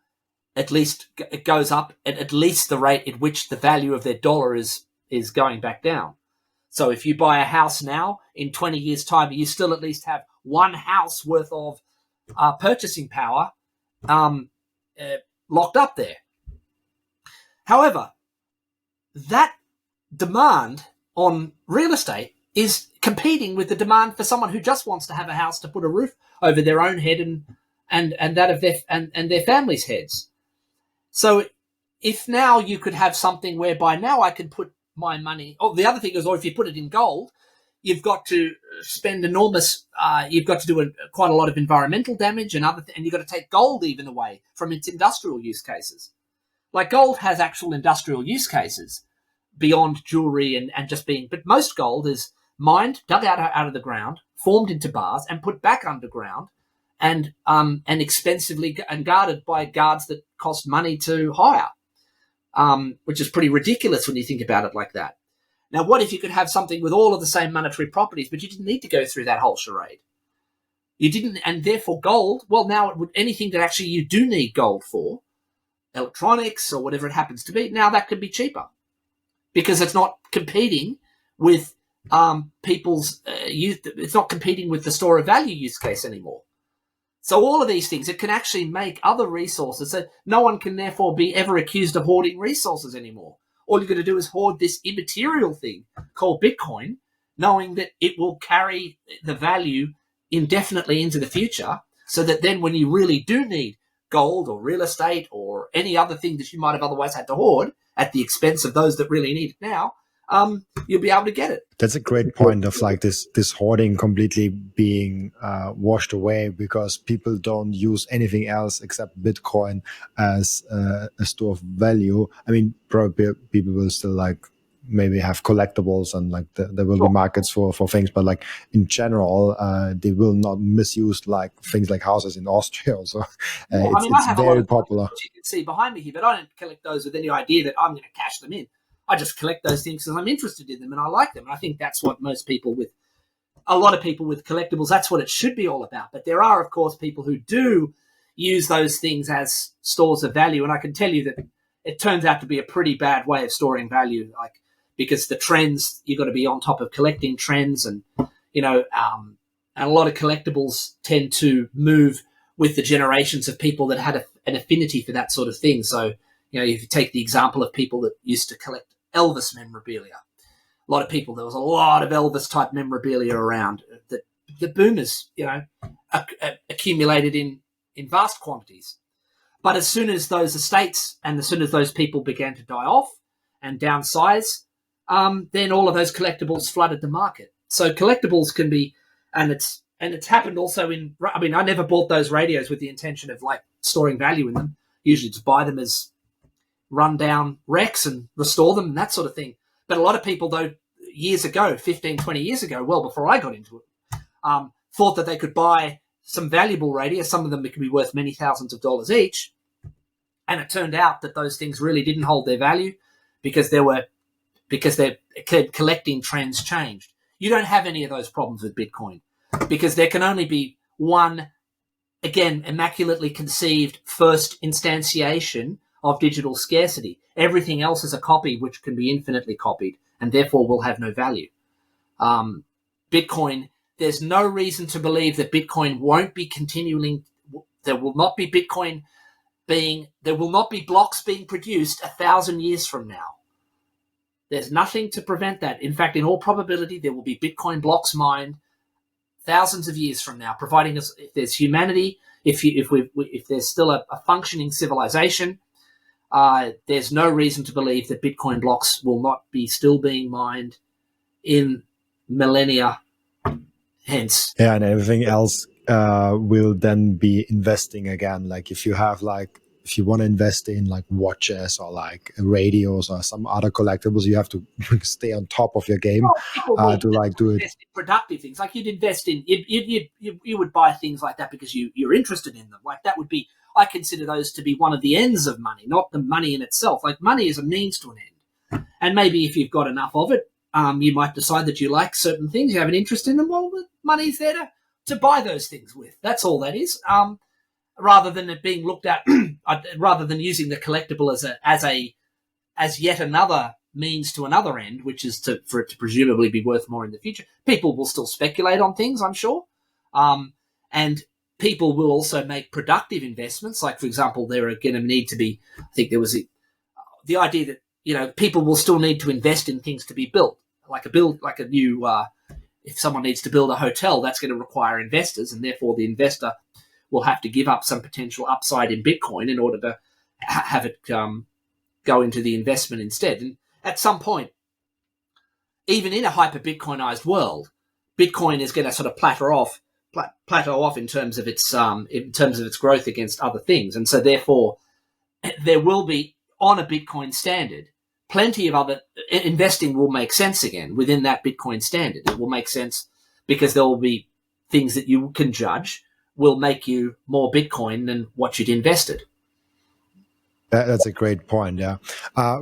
it goes up at least the rate at which the value of their dollar is going back down. So if you buy a house now, in 20 years' time, you still at least have one house worth of purchasing power locked up there. However, that demand on real estate is competing with the demand for someone who just wants to have a house to put a roof over their own head and that of their family's heads. So if now you could have something whereby now I could put my money, the other thing is, or if you put it in gold, you've got to spend enormous, you've got to do quite a lot of environmental damage and and you've got to take gold even away from its industrial use cases. Like gold has actual industrial use cases beyond jewelry and just being, but most gold is mined, dug out of the ground, formed into bars and put back underground and expensively and guarded by guards that cost money to hire, which is pretty ridiculous when you think about it like that. Now, what if you could have something with all of the same monetary properties, but you didn't need to go through that whole charade? You didn't, and therefore gold, well, now it would, anything that actually you do need gold for, electronics or whatever it happens to be, now that could be cheaper because it's not competing with people's use. It's not competing with the store of value use case anymore. So all of these things, it can actually make other resources. So no one can therefore be ever accused of hoarding resources anymore. All you've got to do is hoard this immaterial thing called Bitcoin, knowing that it will carry the value indefinitely into the future, so that then when you really do need gold or real estate or any other thing that you might have otherwise had to hoard at the expense of those that really need it now, you'll be able to get it. That's a great point of like this hoarding completely being washed away because people don't use anything else except Bitcoin as a store of value. I mean, probably people will still like maybe have collectibles and like there will be markets for things, but like in general, they will not misuse like things like houses in Austria also. It's very popular. You can see behind me here, but I don't collect those with any idea that I'm going to cash them in. I just collect those things because I'm interested in them and I like them. And I think that's what a lot of people with collectibles, that's what it should be all about. But there are, of course, people who do use those things as stores of value. And I can tell you that it turns out to be a pretty bad way of storing value, because the trends, you've got to be on top of collecting trends. And, and a lot of collectibles tend to move with the generations of people that had an affinity for that sort of thing. So, if you take the example of people that used to collect Elvis memorabilia, a lot of people, there was a lot of Elvis type memorabilia around that the boomers, accumulated in vast quantities. But as soon as those estates and as soon as those people began to die off and downsize, then all of those collectibles flooded the market. So collectibles can be, and it's happened also I never bought those radios with the intention of storing value in them. Usually just buy them as rundown wrecks and restore them and that sort of thing. But a lot of people, though, years ago, 15, 20 years ago, well before I got into it, thought that they could buy some valuable radios. Some of them could be worth many thousands of dollars each. And it turned out that those things really didn't hold their value because their collecting trends changed. You don't have any of those problems with Bitcoin because there can only be one, again, immaculately conceived first instantiation of digital scarcity. Everything else is a copy which can be infinitely copied and therefore will have no value. Bitcoin, there's no reason to believe that Bitcoin won't be continuing. There will not be blocks being produced 1,000 years from now. There's nothing to prevent that. In fact, in all probability, there will be Bitcoin blocks mined thousands of years from now, providing us, if there's humanity, if there's still a functioning civilization, there's no reason to believe that Bitcoin blocks will not be still being mined in millennia hence. Yeah, and everything else will then be investing again. If you want to invest in watches or radios or some other collectibles, you have to stay on top of your game to do it. Productive things you'd invest in, you would buy things like that because you're interested in them. That would be, I consider those to be one of the ends of money, not the money in itself. Money is a means to an end, and maybe if you've got enough of it, you might decide that you like certain things, you have an interest in them. Well, the money's there to buy those things with. That's all that is. Rather than it being looked at, rather than using the collectible as yet another means to another end, which is for it to presumably be worth more in the future. People will still speculate on things, I'm sure, and people will also make productive investments. For example, there are going to need to be. I think there was the idea that people will still need to invest in things to be built, like a new. If someone needs to build a hotel, that's going to require investors, and therefore the investor will have to give up some potential upside in Bitcoin in order to have it go into the investment instead. And at some point, even in a hyper-Bitcoinized world, Bitcoin is going to sort of plateau off in terms of its growth against other things. And so therefore, there will be, on a Bitcoin standard, plenty of other investing will make sense again within that Bitcoin standard. It will make sense because there will be things that you can judge will make you more Bitcoin than what you'd invested. That's a great point. Yeah.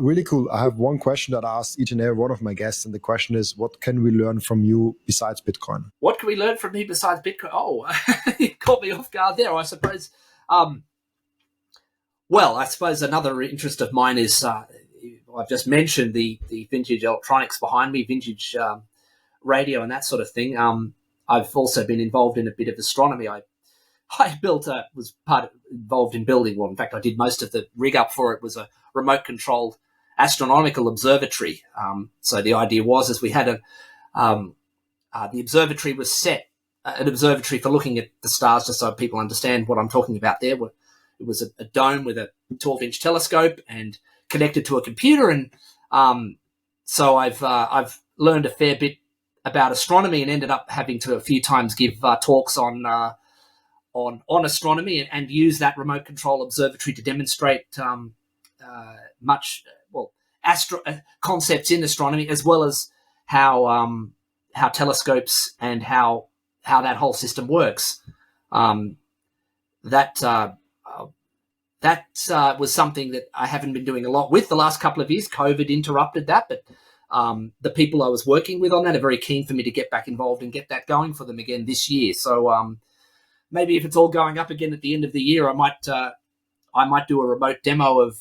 Really cool. I have one question that I asked each and every one of my guests. And the question is, what can we learn from you besides Bitcoin? What can we learn from me besides Bitcoin? Oh, you caught me off guard there, I suppose. Well, I suppose another interest of mine is, I've just mentioned the vintage electronics behind me, vintage radio and that sort of thing. I've also been involved in a bit of astronomy. I was involved in building. Well, in fact, I did most of the rig up for it. Was a remote controlled astronomical observatory. So the idea was, we had the observatory was set, an observatory for looking at the stars, just so people understand what I'm talking about there. It was a dome with a 12-inch telescope and connected to a computer. And so I've learned a fair bit about astronomy and ended up having to a few times give talks on astronomy and use that remote control observatory to demonstrate concepts in astronomy, as well as how telescopes and how that whole system works. that was something that I haven't been doing a lot with the last couple of years. COVID interrupted that, but the people I was working with on that are very keen for me to get back involved and get that going for them again this year. So maybe if it's all going up again at the end of the year, I might do a remote demo of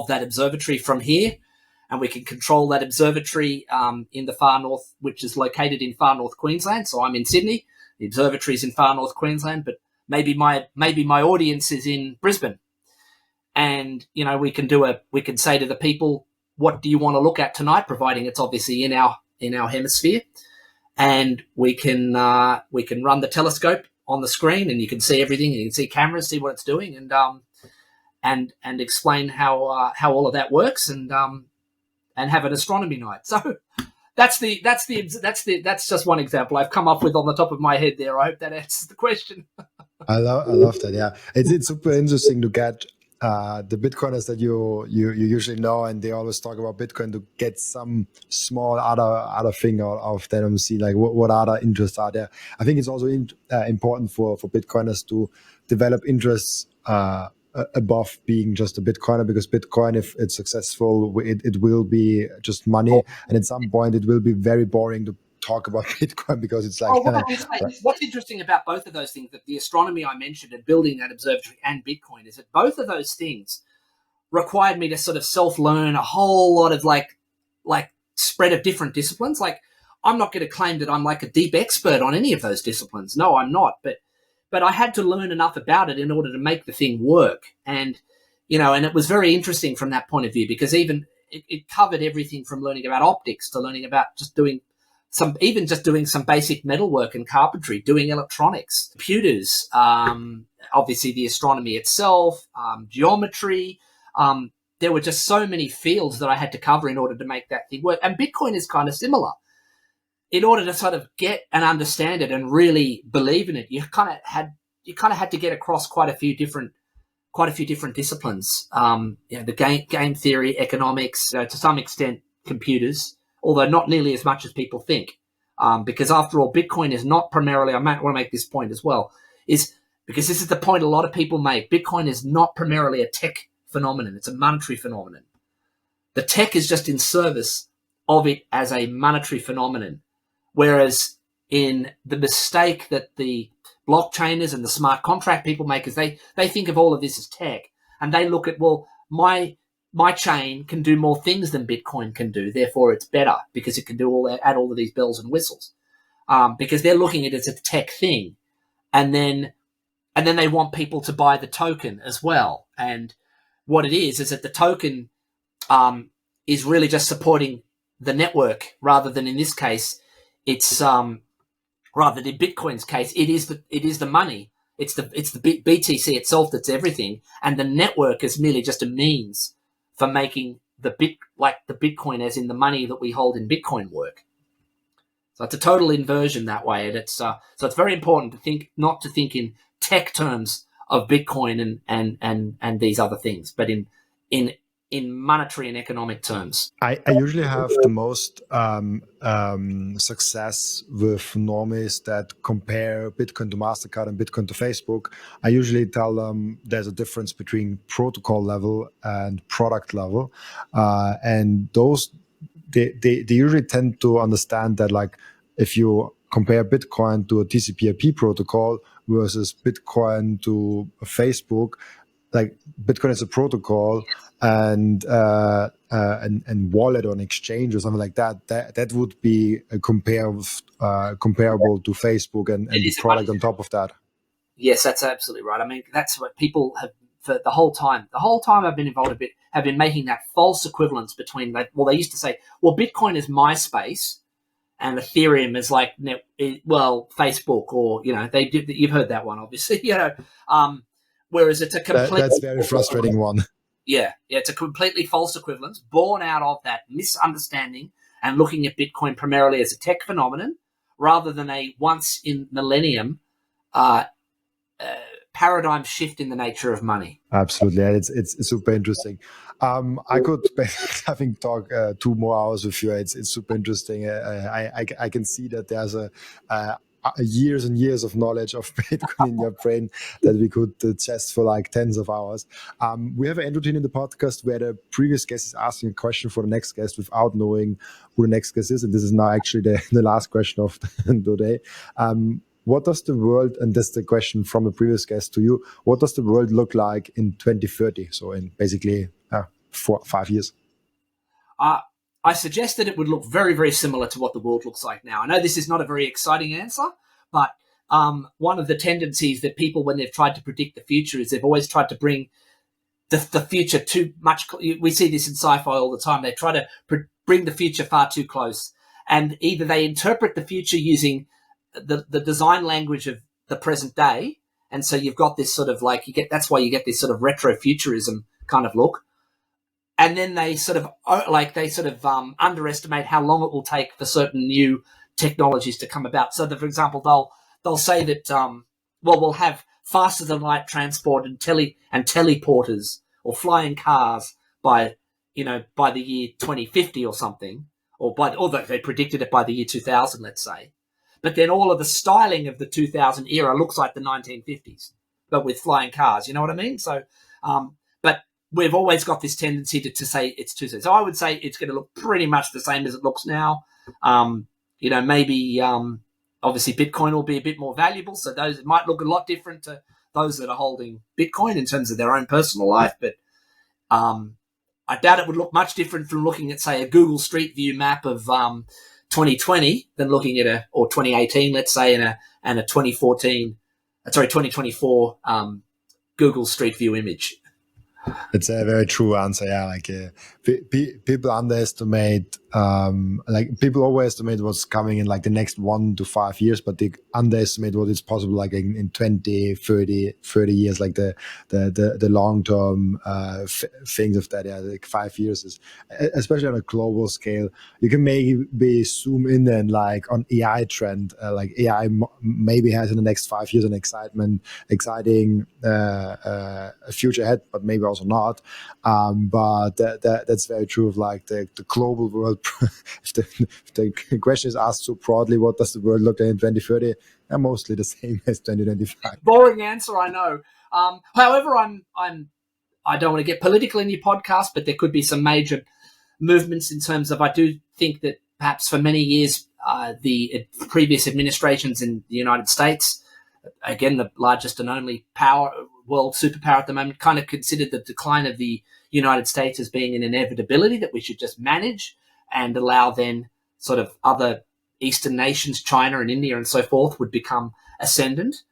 that observatory from here, and we can control that observatory in the far north, which is located in far north Queensland. So I'm in Sydney. The observatory is in far north Queensland, but maybe my audience is in Brisbane, and we can say to the people, what do you want to look at tonight, providing it's obviously in our hemisphere, and we can run the telescope on the screen, and you can see everything, and you can see cameras, see what it's doing, and explain how all of that works, and have an astronomy night. So that's just one example I've come up with on the top of my head there. I hope that answers the question. I love that. Yeah, it's super interesting to get the Bitcoiners that you usually know, and they always talk about Bitcoin, to get some small other thing out of them and see like what other interests are there. I think it's also important for Bitcoiners to develop interests above being just a Bitcoiner, because Bitcoin, if it's successful, it will be just money, and at some point it will be very boring to talk about Bitcoin, because it's like what's interesting about both of those things, that the astronomy I mentioned and building that observatory and Bitcoin, is that both of those things required me to sort of self-learn a whole lot of like spread of different disciplines. Like, I'm not going to claim that I'm like a deep expert on any of those disciplines. No, I'm not. But I had to learn enough about it in order to make the thing work. And and it was very interesting from that point of view, because even it covered everything from learning about optics to learning about just doing some basic metalwork and carpentry, doing electronics, computers, obviously the astronomy itself, geometry. There were just so many fields that I had to cover in order to make that thing work. And Bitcoin is kind of similar. In order to sort of get and understand it and really believe in it, you kind of had to get across quite a few different disciplines. The game theory, economics, to some extent computers, although not nearly as much as people think. Because after all, Bitcoin is not primarily, I might want to make this point as well, is because this is the point a lot of people make. Bitcoin is not primarily a tech phenomenon. It's a monetary phenomenon. The tech is just in service of it as a monetary phenomenon. Whereas in the mistake that the blockchainers and the smart contract people make is they think of all of this as tech, and they look at, well, my chain can do more things than Bitcoin can do, therefore it's better because it can add all of these bells and whistles, because they're looking at it as a tech thing, and then they want people to buy the token as well. And what it is that the token is really just supporting the network, rather than, in this case, it's rather than in Bitcoin's case, it is the money. It's the BTC itself that's everything, and the network is merely just a means for making the Bitcoin, as in the money that we hold in Bitcoin, work. So it's a total inversion that way, and so it's very important to not to think in tech terms of Bitcoin and these other things, but in monetary and economic terms. I usually have the most success with normies that compare Bitcoin to MasterCard and Bitcoin to Facebook. I usually tell them there's a difference between protocol level and product level. And those, they usually tend to understand that, like, if you compare Bitcoin to a TCP/IP protocol versus Bitcoin to Facebook, like, Bitcoin is a protocol, and wallet on exchange or something like that would be comparable to Facebook and the product on top of that. Yes, that's absolutely right. I mean, that's what people have for the whole time I've been involved a bit, have been making that false equivalence between, they used to say, well, Bitcoin is MySpace and Ethereum is like, Facebook, or, you've heard that one, obviously, whereas it's a complete... That's a very frustrating one. Yeah, it's a completely false equivalence born out of that misunderstanding and looking at Bitcoin primarily as a tech phenomenon rather than a once in millennium paradigm shift in the nature of money. Absolutely, it's super interesting. I could having talk 2 more hours with you. It's super interesting. I can see that there's years and years of knowledge of Bitcoin in your brain that we could test for like tens of hours. We have an end routine in the podcast where the previous guest is asking a question for the next guest without knowing who the next guest is. And this is now actually the last question of the day. What does the world, and that's the question from the previous guest to you, what does the world look like in 2030? So in basically 5 years. I suggest that it would look very, very similar to what the world looks like now. I know this is not a very exciting answer, but one of the tendencies that people, when they've tried to predict the future, is they've always tried to bring the future too much. We see this in sci-fi all the time. They try to bring the future far too close. And either they interpret the future using the design language of the present day. And so you've got this sort of like, that's why you get this sort of retrofuturism kind of look. And then they sort of underestimate how long it will take for certain new technologies to come about. So that, for example, they'll say that we'll have faster than light transport and teleporters or flying cars by the year 2050 or something, or they predicted it by the year 2000, let's say. But then all of the styling of the 2000 era looks like the 1950s, but with flying cars. You know what I mean? So, but we've always got this tendency to say it's too soon. So I would say it's going to look pretty much the same as it looks now. Maybe obviously Bitcoin will be a bit more valuable, so it might look a lot different to those that are holding Bitcoin in terms of their own personal life. But I doubt it would look much different from looking at, say, a Google Street View map of 2020 than looking at or 2018, let's say, and a 2024 Google Street View image. It's a very true answer. Yeah, like people underestimate, people overestimate what's coming in like the next 1 to 5 years, but they underestimate what is possible like in 20, 30 years, like the long-term things of that. Yeah, like 5 years is, especially on a global scale, you can maybe zoom in and like on AI trend, like AI maybe has in the next 5 years an exciting future ahead, but maybe also not. But that's very true of like the global world. if the question is asked so broadly, what does the world look like in 2030? They're mostly the same as 2025. Boring answer, I know. However, I don't want to get political in your podcast, but there could be some major movements in terms of, I do think that perhaps for many years, the previous administrations in the United States, again, the largest and only world superpower at the moment, kind of considered the decline of the United States as being an inevitability that we should just manage and allow then sort of other Eastern nations, China and India and so forth, would become ascendant.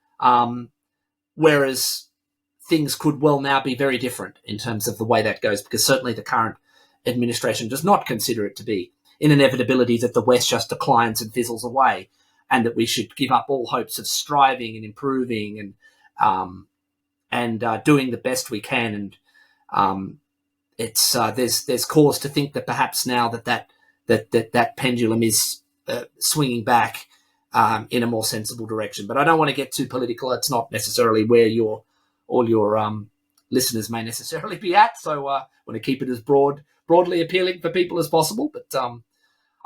Whereas things could well now be very different in terms of the way that goes, because certainly the current administration does not consider it to be an inevitability that the West just declines and fizzles away, and that we should give up all hopes of striving and improving and doing the best we can. And there's cause to think that perhaps now that pendulum is swinging back in a more sensible direction. But I don't want to get too political. It's not necessarily where all your listeners may necessarily be at. So I want to keep it as broadly appealing for people as possible. But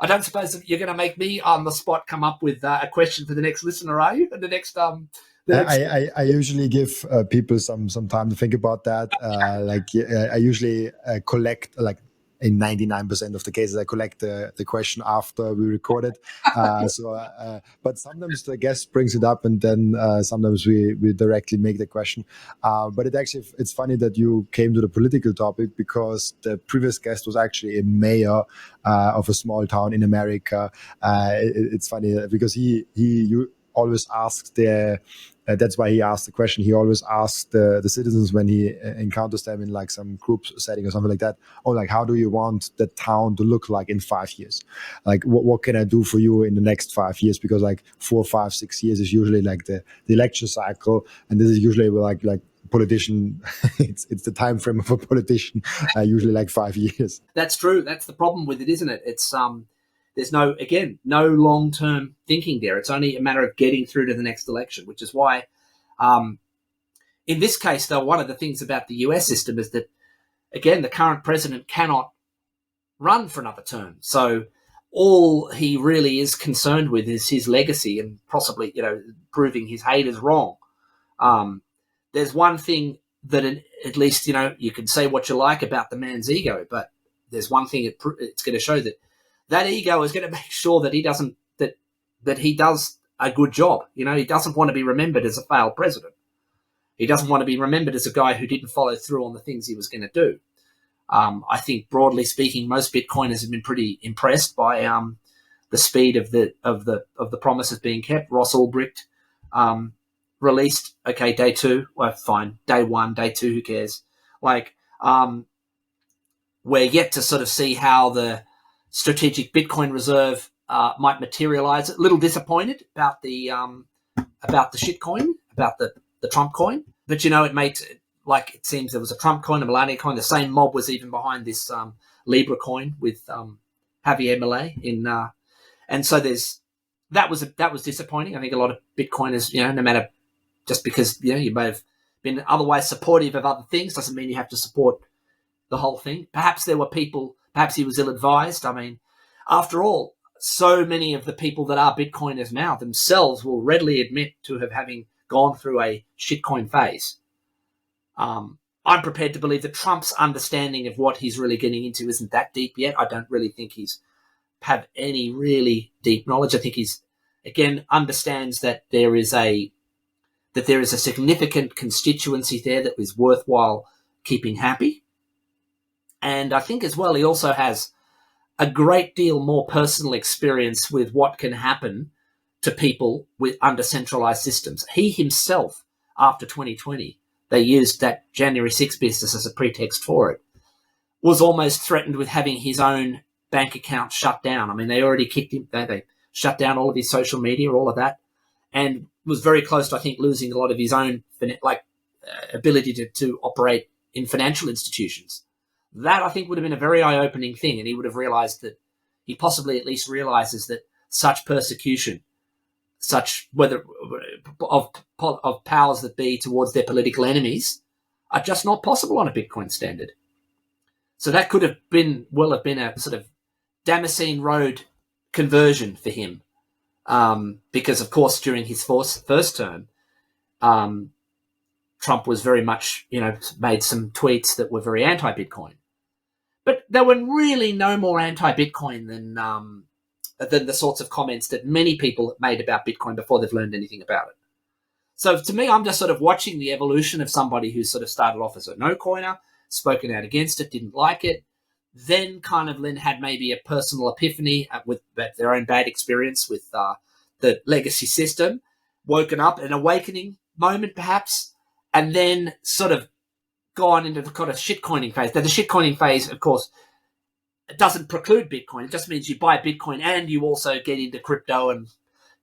I don't suppose that you're going to make me on the spot come up with a question for the next listener, are you? And the next, I usually give people some time to think about that. I usually collect, like in 99% of the cases, I collect the question after we record it. But sometimes the guest brings it up, and then sometimes we directly make the question. But it's funny that you came to the political topic, because the previous guest was actually a mayor of a small town in America. It's funny because you always asks that's why he asked the question. He always asks the citizens when he encounters them in like some group setting or something like that, like, how do you want the town to look like in 5 years? Like, what can I do for you in the next 5 years? Because like 4, 5, 6 years is usually like the election cycle, and this is usually like politician. it's the time frame of a politician, usually like 5 years. That's true. That's the problem with it, isn't it? It's there's no long-term thinking there. It's only a matter of getting through to the next election, which is why, in this case, though, one of the things about the US system is that, again, the current president cannot run for another term. So all he really is concerned with is his legacy and possibly, proving his haters wrong. There's one thing that at least, you can say what you like about the man's ego, but there's one thing it's going to show that ego is going to make sure that he doesn't, that he does a good job. He doesn't want to be remembered as a failed president. He doesn't want to be remembered as a guy who didn't follow through on the things he was going to do. I think, broadly speaking, most Bitcoiners have been pretty impressed by the speed of the promises being kept. Ross Ulbricht released, okay, day 2, well, fine, day 1, day 2, who cares? We're yet to sort of see how the strategic Bitcoin reserve might materialize. A little disappointed about the shitcoin, about the Trump coin, but it makes it seems there was a Trump coin, a Melania coin. The same mob was even behind this Libra coin with Javier Milei and so that was disappointing. I think a lot of Bitcoiners, no matter, just because you may have been otherwise supportive of other things, doesn't mean you have to support the whole thing. Perhaps there were people, perhaps he was ill-advised. I mean, after all, so many of the people that are Bitcoiners now themselves will readily admit to having gone through a shitcoin phase. I'm prepared to believe that Trump's understanding of what he's really getting into isn't that deep yet. I don't really think he's have any really deep knowledge. I think he's, again, understands that there is a significant constituency there that is worthwhile keeping happy. And I think as well, he also has a great deal more personal experience with what can happen to people under centralized systems. He himself, after 2020, they used that January 6th business as a pretext for it, was almost threatened with having his own bank account shut down. I mean, they already kicked him. They shut down all of his social media, all of that, and was very close to, I think, losing a lot of his own ability to operate in financial institutions. That, I think, would have been a very eye-opening thing, and he would have realized that, he possibly at least realizes that such persecution, such whether of powers that be towards their political enemies, are just not possible on a Bitcoin standard. So that could have been a sort of Damascene Road conversion for him, because of course during his first term, Trump was very much made some tweets that were very anti-Bitcoin, but they were really no more anti-Bitcoin than the sorts of comments that many people have made about Bitcoin before they've learned anything about it. So to me, I'm just sort of watching the evolution of somebody who sort of started off as a no-coiner, spoken out against it, didn't like it, then kind of had maybe a personal epiphany with their own bad experience with the legacy system, woken up, an awakening moment perhaps, and then sort of gone into the kind of shitcoining phase. Now, the shitcoining phase, of course, it doesn't preclude Bitcoin. It just means you buy Bitcoin and you also get into crypto and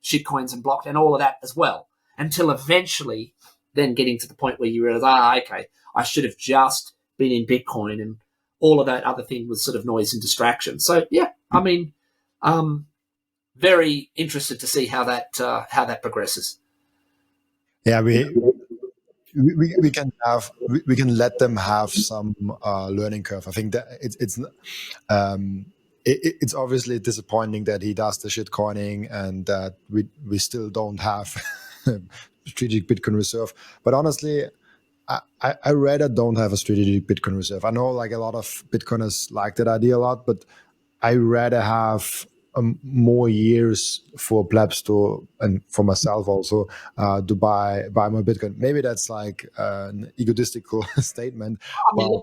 shitcoins and blockchain and all of that as well, until eventually then getting to the point where you realize, okay, I should have just been in Bitcoin, and all of that other thing was sort of noise and distraction. So, yeah, I mean, very interested to see how that progresses. Yeah, we can let them have some learning curve. I think that it's obviously disappointing that he does the shitcoining and that we still don't have strategic Bitcoin reserve. But honestly, I rather don't have a strategic Bitcoin reserve. I know a lot of Bitcoiners like that idea a lot, but I rather have more years for plebs and for myself also to buy more Bitcoin. Maybe that's an egotistical statement. It'd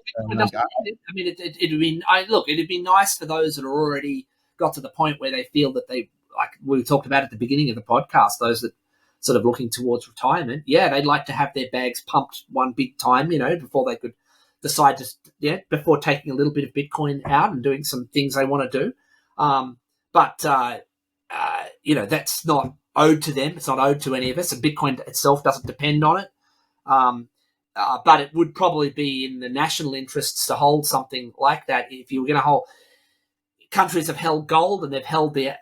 be nice for those that are already got to the point where they feel that they, like we talked about at the beginning of the podcast, those that sort of looking towards retirement, they'd like to have their bags pumped one big time, before they could decide to, before taking a little bit of Bitcoin out and doing some things they want to do. But that's not owed to them. It's not owed to any of us. And Bitcoin itself doesn't depend on it. But it would probably be in the national interests to hold something like that. If you were going to hold, countries have held gold and they've held the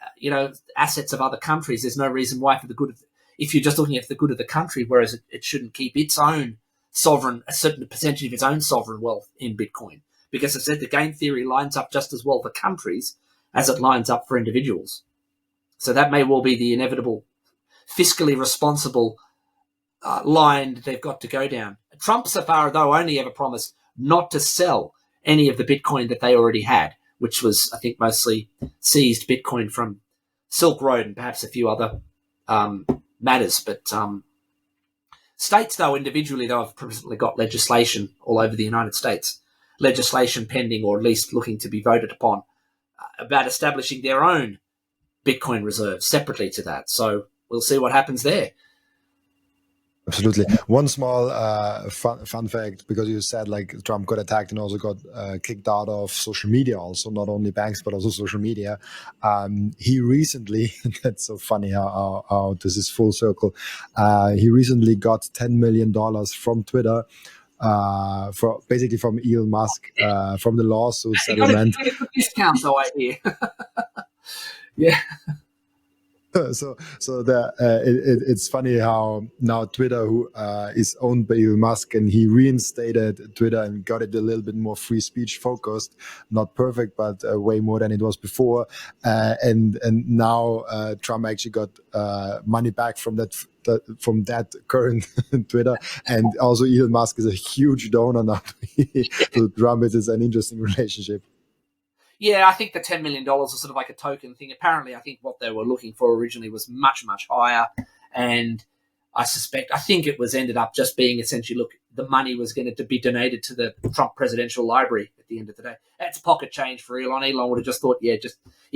assets of other countries. There's no reason why, for the good of, if you're just looking at the good of the country, whereas it shouldn't keep its own a certain percentage of its own sovereign wealth in Bitcoin. Because as I said, the game theory lines up just as well for countries as it lines up for individuals. So that may well be the inevitable fiscally responsible line they've got to go down. Trump, so far, though, only ever promised not to sell any of the Bitcoin that they already had, which was, I think, mostly seized Bitcoin from Silk Road and perhaps a few other matters. But states, though, individually, though, have presently got legislation all over the United States, legislation pending or at least looking to be voted upon about establishing their own Bitcoin reserves separately to that. So we'll see what happens there. Absolutely. One small fun fact, because you said like Trump got attacked and also got kicked out of social media, also not only banks but also social media. He recently, that's so funny how this is full circle. He recently got $10 million from Twitter, for basically from Elon Musk, from the lawsuit settlement. You got a good discount, though, I hear. Yeah. So it's funny how now Twitter, who is owned by Elon Musk, and he reinstated Twitter and got it a little bit more free speech focused, not perfect, but way more than it was before. And now Trump actually got money back from that current Twitter, and also Elon Musk is a huge donor now to Trump. It is an interesting relationship. Yeah, I think the $10 million was sort of like a token thing. Apparently, I think what they were looking for originally was much, much higher. And I think it was ended up just being essentially, look, the money was going to be donated to the Trump Presidential Library at the end of the day. That's pocket change for Elon. Elon would have just thought, he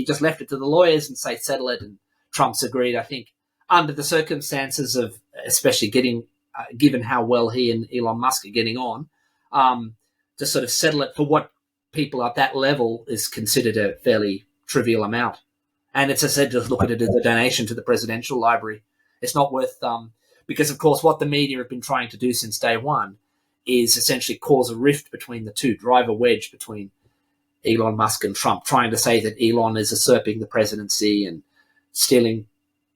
just left it to the lawyers and say, settle it. And Trump's agreed, I think, under the circumstances of especially given how well he and Elon Musk are getting on, to sort of settle it for what people at that level is considered a fairly trivial amount. And it's, as I said, just look at it as a donation to the Presidential Library. It's not worth, because of course what the media have been trying to do since day one is essentially cause a rift between the two, drive a wedge between Elon Musk and Trump, trying to say that Elon is usurping the presidency and stealing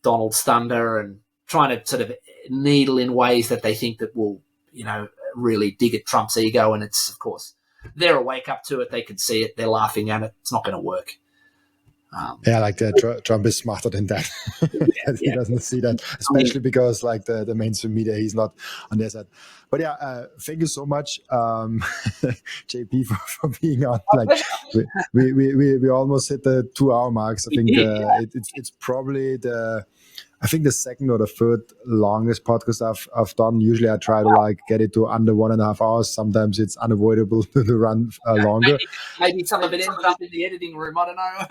Donald's thunder and trying to sort of needle in ways that they think that will, really dig at Trump's ego. And it's, of course, they're awake up to it. They can see it. They're laughing at it. It's not going to work. Like that. Trump is smarter than that. He doesn't see that, especially because like the mainstream media, he's not on their side. But thank you so much, JP, for being on. Like we almost hit the 2-hour mark. So I think it's probably the second or the third longest podcast I've done. Usually I try to like get it to under 1.5 hours. Sometimes it's unavoidable to run longer. Maybe some of it ends up in the editing room. I don't know.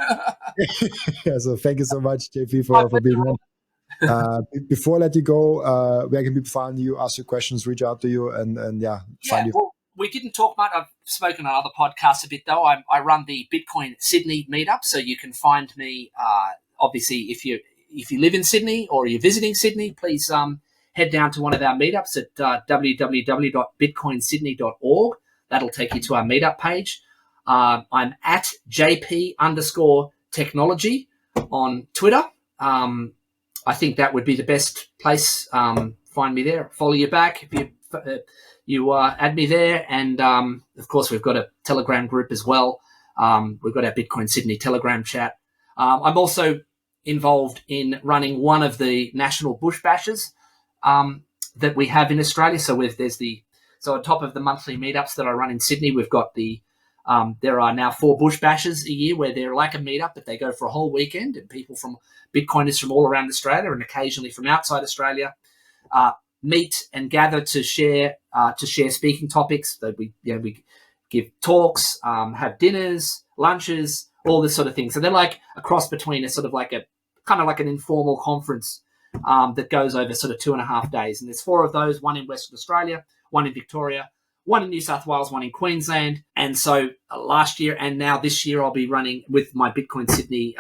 So thank you so much, JP, for being on. Before I let you go, where can people find you, ask you questions, reach out to you, and find you? Well, we didn't talk much. I've spoken on other podcasts a bit, though. I run the Bitcoin Sydney meetup, so you can find me, obviously, if you live in Sydney or you're visiting Sydney, please head down to one of our meetups at www.bitcoinsydney.org. That'll take you to our meetup page. I'm at JP_technology on Twitter. I think that would be the best place. Find me there. Follow you back if you add me there. And, of course, we've got a Telegram group as well. We've got our Bitcoin Sydney Telegram chat. I'm also involved in running one of the national bush bashes that we have in Australia. So on top of the monthly meetups that I run in Sydney, we've got there are now 4 bush bashes a year where they're like a meetup, but they go for a whole weekend, and people from Bitcoiners from all around Australia and occasionally from outside Australia meet and gather to share speaking topics. That we give talks, have dinners, lunches, all this sort of thing. So they're like a cross between a sort of like kind of like an informal conference that goes over sort of 2.5 days. And there's 4 of those, one in Western Australia, one in Victoria, one in New South Wales, one in Queensland. And so last year and now this year, I'll be running with my Bitcoin Sydney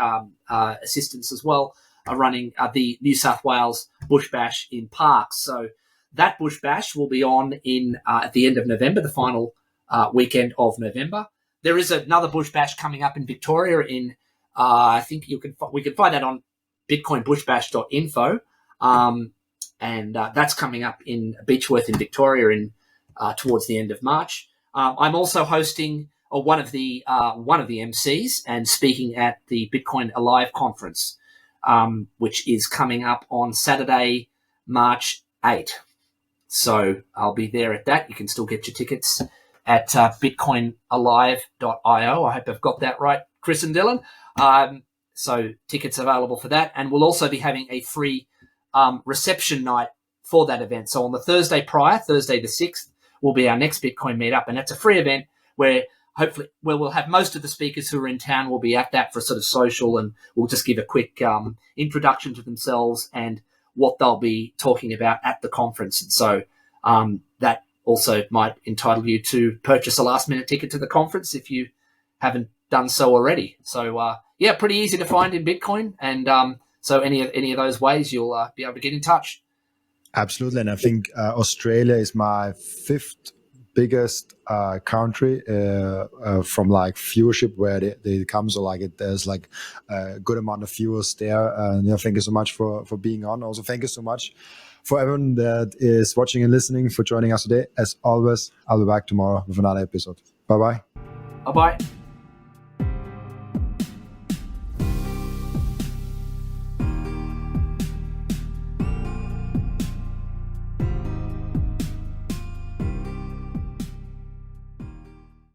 assistants as well, running the New South Wales Bush Bash in Parkes. So that Bush Bash will be on at the end of November, the final weekend of November. There is another Bush Bash coming up in Victoria in, I think we can find that on bitcoinbushbash.info. And that's coming up in Beechworth in Victoria towards the end of March. I'm also hosting or one of the MCs and speaking at the Bitcoin Alive conference, which is coming up on Saturday, March 8. So I'll be there at that. You can still get your tickets at bitcoinalive.io. I hope I've got that right, Chris and Dylan. So tickets available for that. And we'll also be having a free reception night for that event. So on the Thursday prior, Thursday the 6th, will be our next Bitcoin meetup. And that's a free event where hopefully we'll have most of the speakers who are in town will be at that for sort of social, and we'll just give a quick introduction to themselves and what they'll be talking about at the conference. And so that also might entitle you to purchase a last minute ticket to the conference if you haven't done so already. So yeah, pretty easy to find in Bitcoin. And so any of those ways you'll be able to get in touch. Absolutely. And I think Australia is my 5th biggest country from like viewership where they come. So like there's like a good amount of viewers there. And thank you so much for being on. Also, thank you so much for everyone that is watching and listening, for joining us today. As always, I'll be back tomorrow with another episode. Bye-bye. Bye-bye.